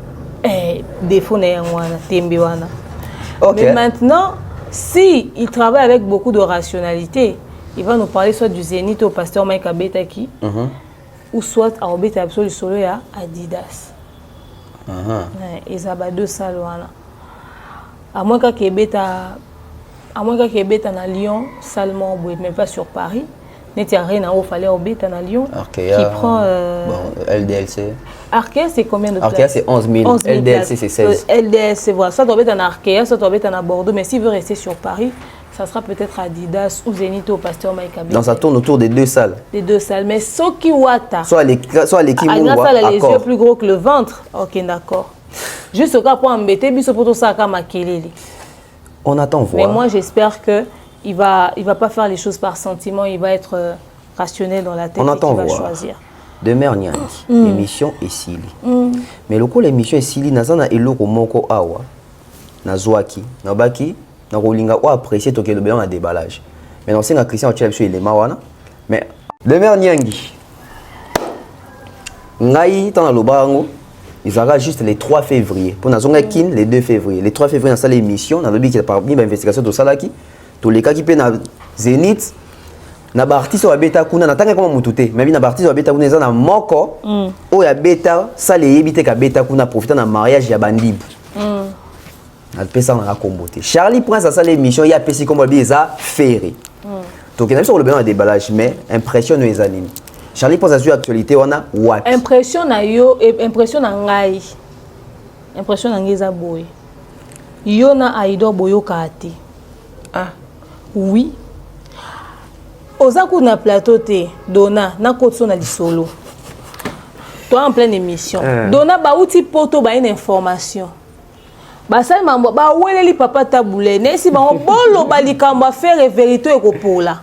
défaut na wana tembe wana. Okay. Mais maintenant, si il travaille avec beaucoup de rationalité, il va nous parler soit du Zénith au pasteur Mike Abetaki, ou soit à Obeta Absolu Solo à Adidas. Et ça va deux salles. À moins qu'il y ait à Lyon, salement, mais pas sur Paris. Il y a rien à fallait Obeta à Lyon qui prend LDLC. Arkea, c'est combien de places? Arkea, c'est 11 000. LDLC, c'est 16. LDLC, voilà. Soit on va être en Arkea, soit on va être en Bordeaux. Mais s'il veut rester sur Paris, ça sera peut-être Adidas ou Zénith au pasteur Mike Abetaki. Donc ça tourne autour des deux salles. Des deux salles. Mais Soki Wata. Soit l'équipe Adidas a les yeux plus gros que le ventre. Ok, d'accord. Juste au cas pour embêter, biso pour tout ça à Makelele. On attend voir. Mais moi, j'espère qu'il va pas faire les choses par sentiment. Il va être rationnel dans la tête. On attend et il va voir. choisir. Demain, l'émission est Sili. Mais le coup, l'émission est Sili, nazana eloko moko awa, nazwaki, nabaki, na rolinga ou apprécier toke le béon à déballage. Mais non, c'est un Christian Ochel sur les mawana. Mais demain, nyangi. Ngai, dans le barango, ils auront juste les 3 février. Pour nazonga kin, les 2 février. Les 3 février, dans l'émission, dans le but qui est parmi l'investigation de Salaki, tous les cas qui peuvent na Zénith. Na artiste wa beta kuna natanga kama mutute mais na artiste wa beta kuna eza na moko o ya beta sale yebite ka beta kuna profiter na mariage ya bandibu na pesa na kombote Charlie Prince a sale émission ya pesi comme bi eza ferré donc il y a sur le besoin de déballage mais impression les animes Charlie Prince a sur actualité wana what impression na yo impression na ngai impression na ngeza boy yo na aido boyo kati Oui. Ozaku na plateau te, Dona, na kotso na lisolo. Toi en pleine émission. Dona ba outi poto ba une information. Ba sali mambo ba weleli papa taboulé, nesi ba bolo ba likambo faire vérité e ko pola.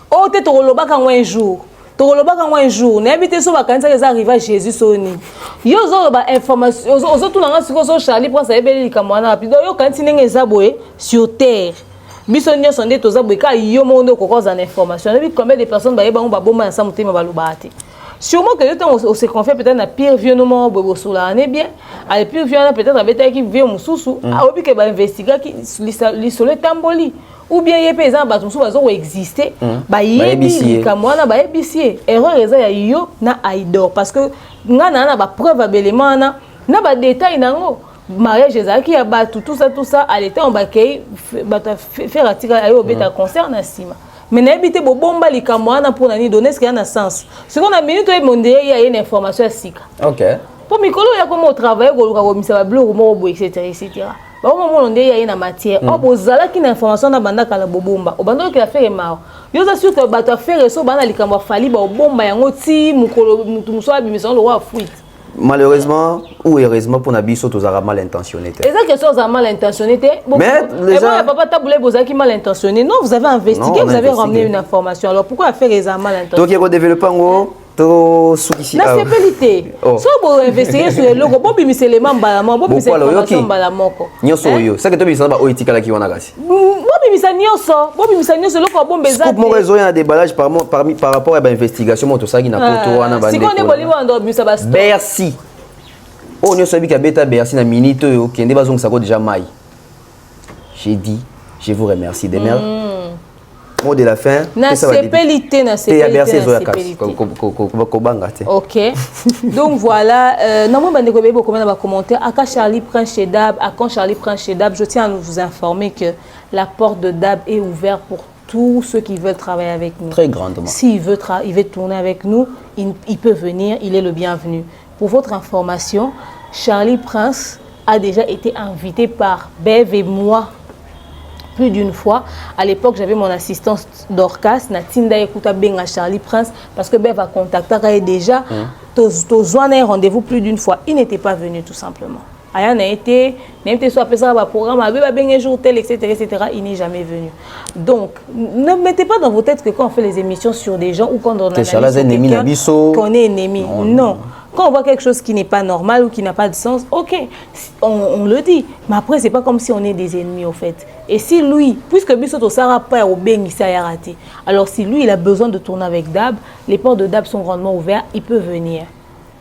O te to loba ka un jour. To loba ka un jour, na habité so ba kanisa les arriver à Jésus soni. Yo zo ba information, ozo tout langa siko so Charlie prend ça ebeli likambo na rapido yo kanti nenge zaboé sur terre. Biso nyonso nde toza boyeka yo mondo kokoza na information. Na bi combien de personnes ba yeba on ba bomba ensemble te ba lubati. Sûrement que le temps on se confie peut-être na pire vieux no mo bobo sula ne bien. À le pire vieux na peut-être abeta qui vieux mususu, a obi ke ba investiga ki li solo tamboli. Ou bien yé paysan ba mususu bazo exister, ba yebi kamwana ba yebisie. Erreur eza ya yo na aidor parce que ngana na ba preuve abélément na ba détail nango. Mariage ezaki ya batu tout ça à l'état on bakay bata faire article ayo beta concert na sima mais na ebité bo bomba likambo na pour na ni donner ce qui a na sens ce qu'on a minute et monde il y a une information à sika. OK. Pour mikolo ya comment travailler ko luka ko misa ba blog mo bo etc. Ba mo mo ndé ya une matière o bozala ki na information na banda kala bobomba o banda ki affaire mao yo za surtout bata faire so bana likambo fali ba bomba yango ti mukolo mutu muso abimisa lo wa fuite. Malheureusement ou heureusement pour Nabiso tous a mal intentionné. C'est ça que ça mal intentionné. Mais les gens papa taboulé bozaki mal intentionné. Non, vous avez investigué, vous avez ramené une information. Alors pourquoi faire les mal intentionné? Donc il faut développer en gros to souci. La sécurité. So bo investiguer sur le logo, bo bimise les mambalamo, bo bimise information balamoko. Nyoso yo, ça que to bisa ba oitika la ki wana kasi. Bo bimisa nyoso loko bombe za. Scoop mo réseau ya déballage par rapport à l'investigation mo to ça qui na poto wana ba. Si on est bolimo ndo bisa ba. Merci. Oh nyoso bika beta Bercy na minute yo kende bazong sako déjà mai. J'ai dit, je vous remercie des mères. Mot de la fin. Na sepelité. Ok. Donc voilà. Normalement, on commentaire. À Charlie prend chez Dab, je tiens à vous informer que la porte de Dab est ouverte pour tous ceux qui veulent travailler avec nous. Très grandement. S'il veut tourner avec nous, il peut venir, il est le bienvenu. Pour votre information, Charlie Prince a déjà été invité par Bev et moi plus d'une fois. À l'époque, j'avais mon assistance d'Orcas, Natinda écouta Benga Charlie Prince, parce que Bev a contacté déjà. Tous un rendez-vous plus d'une fois. Il n'était pas venu tout simplement. Aya n'a été soit ça un programme, un jour tel, etc. Il n'est jamais venu. Donc, ne mettez pas dans vos têtes que quand on fait les émissions sur des gens ou quand on analyse quelqu'un, qu'on est ennemi. Non. Quand on voit quelque chose qui n'est pas normal ou qui n'a pas de sens, ok, on le dit. Mais après, c'est pas comme si on est des ennemis, au fait. Et si lui, puisque Bissoto Sara pas au Beng, il a raté. Alors si lui, il a besoin de tourner avec Dab, les portes de Dab sont grandement ouvertes, il peut venir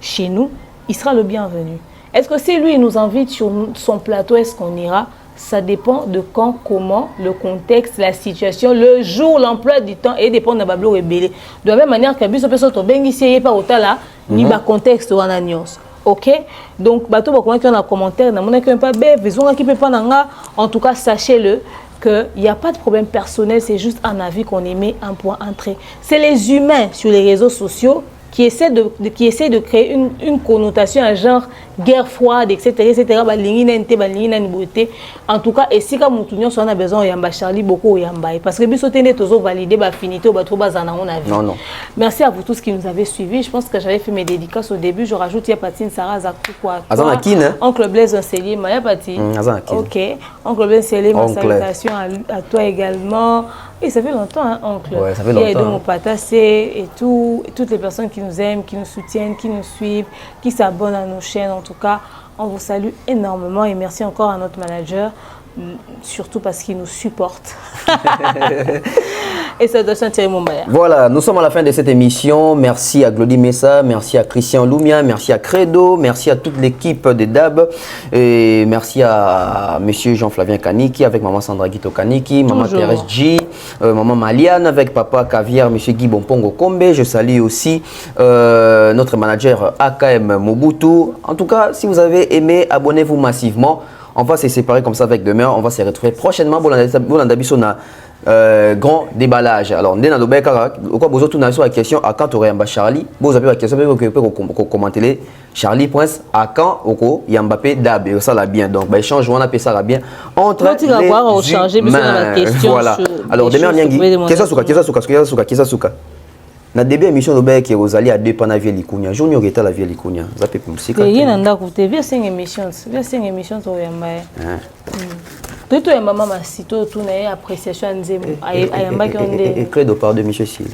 chez nous, il sera le bienvenu. Est-ce que si lui, il nous invite sur son plateau, est-ce qu'on ira? Ça dépend de quand, comment, le contexte, la situation, le jour, l'emploi du temps et dépend de Bablo Rebélé. De la même manière que Bissoto Soto Beng, ici, il n'y a pas autant là, ni le contexte ou en agnos. Ok, donc bateau bakona qui en a commentaire na mona qui pas bé besoin qui peut pas nanga. En tout cas, sachez-le que il y a pas de problème personnel, c'est juste un avis qu'on émet, un point entrée. C'est les humains sur les réseaux sociaux qui essaient de créer une connotation, un genre guerre froide, etc. En tout cas, et si comme on a besoin de Charlie beaucoup parce que biso tene tozo valider ba finité ba trop bazana on a vu. Non. Merci à vous tous qui nous avez suivis. Je pense que j'avais fait mes dédicaces au début. Je rajoute il y a Patine Sarah Zakoukoua. Oncle Blaise Enselier, Maya Pati. OK. Oncle Blaise Enselier, ma salutation à toi également. Et ça fait longtemps, hein, oncle. Ouais, ça fait longtemps. Il y a mon patassé et toutes les personnes qui nous aiment, qui nous soutiennent, qui nous suivent, qui s'abonnent à nos chaînes. En tout cas, on vous salue énormément et merci encore à notre manager, surtout parce qu'il nous supporte. Et ça doit sentir mon bail. Voilà, nous sommes à la fin de cette émission. Merci à Glody Messa, merci à Christian Loumia, merci à Credo, merci à toute l'équipe de DAB et merci à monsieur Jean-Flavien Kaniki avec maman Sandra Guito Kaniki, maman Thérèse G, maman Maliane avec papa Caviar, monsieur Guy Bonpongo Kombe. Je salue aussi notre manager AKM Mobutu. En tout cas, si vous avez aimé, abonnez-vous massivement. On va se séparer comme ça avec demain. On va se retrouver prochainement. grand déballage. Alors, ndena lobeka quoi besoin tout sur la question à quand aurait Mbappé Charlie. Vous avez la question que commenter Charlie Prince à quand oko Mbappé Dab ça l'a bien. Donc échange on appelle ça la bien entre les humains. Voilà. Alors demain Nyangi, qu'est-ce souka. Na début émission lobeka qui Rosalie a deux pana vie likunya. Junior était la vie likunya. Ça peut musique. Il y a nda ko TV 5 émissions. 5 émissions to Yamba. Tout est maman ma sito tout na appréciation nzembo ayamba ki onde. Et credo par de monsieur Sil.